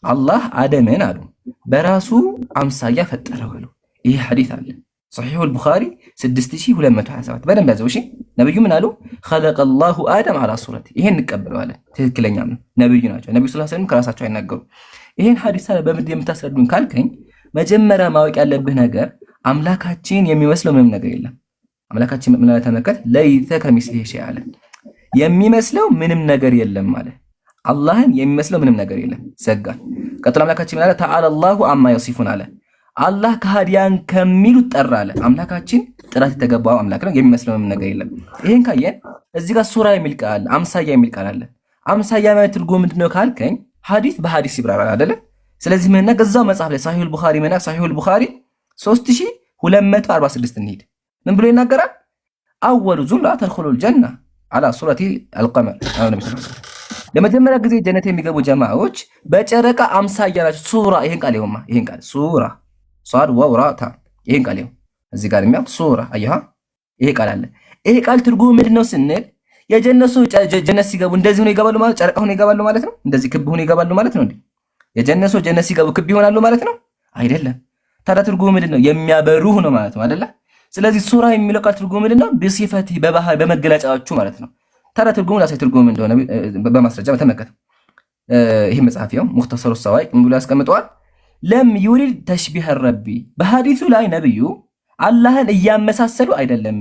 አላህ አደምን አሉ በራሱ አምሳያ ፈጠረው አሉ። ይሄ ሐዲስ አለ ሰሒሑል ቡኻሪ 6227 በደንብ ያዘው። እሺ ነብዩ ምን አሉ? ኸለቀላሁ አደም አላ ሱረቲ። ይሄን እንቀበለዋለን፣ ትክክለኛም ነው። ነብዩ ናቸው። ነብዩ ሰለላሁ ዐለይሂ ወሰለም ከራሳቸው አይናገሩ። ይሄን ሐዲስ አለ በምንድን የምታስረዱን ካልከኝ፣ መጀመሪያ ማወቅ ያለብህ ነገር አምላካችን የሚመስለው ምንም ነገር የለም። አምላካችን ምን አለ ተመልከት፣ ለይሰ ከሚስሊሂ ሸይእ አለ። የሚመስለው ምንም ነገር የለም አለ። አላህን የሚመስለው ምንም ነገር የለም። ዘጋ። ቀጥሎ አምላካችን ምን አለ? ተዓላ አላሁ አማ የሲፉን አለ። አላህ ከሃዲያን ከሚሉት ጠራ አለ። አምላካችን ጥራት የተገባው አምላክ ነው። የሚመስለው ምንም ነገር የለም። ይሄን ካየን እዚህ ጋር ሱራ የሚል ቃል አምሳያ የሚል ቃል አለ። አምሳያ ማለት ትርጉሙ ምንድነው ካልከኝ ሐዲስ በሐዲስ ይብራራል አይደለ? ስለዚህ ምን ነገር እዛው መጽሐፍ ላይ ሰሒሑል ቡኻሪ ምን ሰሒሑል ቡኻሪ 3246 እንሂድ። ምን ብሎ ይናገራል? አወሉ ዙምራ ተድኹሉል ጀና አላ ሱረቲ አልቀመር። ለመጀመሪያ ጊዜ ጀነት የሚገቡ ጀማዓዎች በጨረቃ አምሳያ ናቸው። ሱራ ይሄን ቃል ይሁማ፣ ይሄን ቃል ሱራ ሷድ ወውራታ ይሄን ቃል ይሁን እዚህ ጋር የሚያው ሱራ አያha ይሄ ቃል አለ። ይሄ ቃል ትርጉሙ ምንድነው ስንል የጀነሱ ጀነት ሲገቡ እንደዚህ ሆነው ይገባሉ ማለት ጨረቃ ሆነው ይገባሉ ማለት ነው። እንደዚህ ክብ ሆነው ይገባሉ ማለት ነው እንዴ? የጀነሱ ጀነት ሲገቡ ክብ ይሆናሉ ማለት ነው አይደለም። ታዲያ ትርጉሙ ምንድነው? የሚያበሩ ሆነው ማለት ነው አይደለ? ስለዚህ ሱራ የሚለው ቃል ትርጉሙ ምንድነው? በሲፈቲ በባህር በመገለጫዎቹ ማለት ነው። ታዲያ ትርጉሙ ላሳይ ትርጉሙ እንደሆነ በማስረጃ ተመልከቱ። ይሄ መጽሐፍ ነው ሙኽተሰሩ ሰዋኢቅ ምን ብሎ ያስቀምጠዋል? ለም ዩሪድ ተሽቢህ ረቢ በሐዲሱ ላይ ነብዩ አላህን እያመሳሰሉ አይደለም።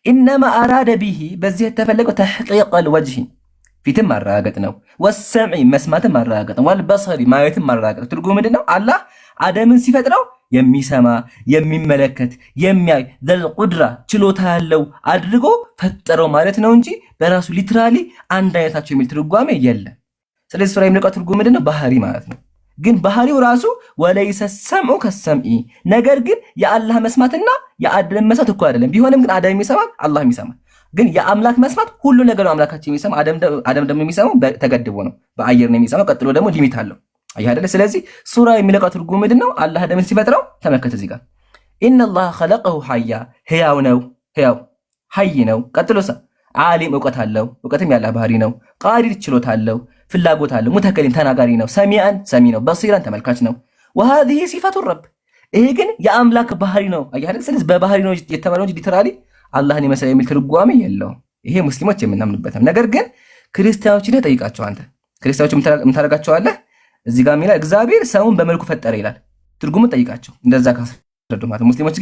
ኢነማ አራደ ቢሂ በዚህ የተፈለገው ተሕቂቀል ወጅሂ ፊትም ማረጋገጥ ነው። ወሰምዒ መስማትም ማረጋገጥ ነው። ወልበሰሪ ማየትም ማረጋገጥ። ትርጉሙ ምንድነው? አላህ አደምን ሲፈጥረው የሚሰማ የሚመለከት የሚያይ ዘል ቁድራ ችሎታ ያለው አድርጎ ፈጠረው ማለት ነው እንጂ በራሱ ሊትራሊ አንድ አይነታቸው የሚል ትርጓሜ የለም። ስለዚህ ሱራ የሚለው ትርጉሙ ምንድነው? ባህሪ ማለት ነው። ግን ባህሪው ራሱ ወለይሰ ሰምዑ ከሰምዒ ነገር ግን የአላህ መስማትና የአደም መስማት እኮ አይደለም። ቢሆንም ግን አደም ይሰማል፣ አላህም ይሰማል። ግን የአምላክ መስማት ሁሉ ነገር ነው አምላካችን የሚሰማ። አደም ደግሞ የሚሰማው ተገድቦ ነው፣ በአየር ነው የሚሰማው። ቀጥሎ ደግሞ ሊሚት አለው። አይ አይደለ? ስለዚህ ሱራ የሚለው ትርጉሙ ምንድነው? አላህ አደምን ሲፈጥረው ተመከተ እዚህ ጋር ኢነላህ ኸለቀሁ ሐያ ህያው ነው፣ ህያው ሐይ ነው። ቀጥሎሳ ዓሊም እውቀት አለው፣ እውቀትም ያላህ ባህሪ ነው። ቃዲር ችሎታ አለው፣ ፍላጎት አለው። ሙተከሊም ተናጋሪ ነው። ሰሚዐን ሰሚ ነው። በሲራን ተመልካች ነው። ወሃዚህ ሲፈቱ ረብ ይሄ ግን የአምላክ ባህሪ ነው። አይ አይደል? ስለዚህ በባህሪ ነው የተባለው እንጂ ሊተራሊ አላህን የመሰለ የሚል ትርጓሜ የለውም። ይሄ ሙስሊሞች የምናምንበት ነው። ነገር ግን ክርስቲያኖችን ጠይቃቸው። አንተ ክርስቲያኖች ምን ታደርጋቸዋለህ? እዚህ ጋር ይላል እግዚአብሔር ሰውን በመልኩ ፈጠረ ይላል። ትርጉሙን ጠይቃቸው። እንደዛ ካስረዱ ማለት ሙስሊሞች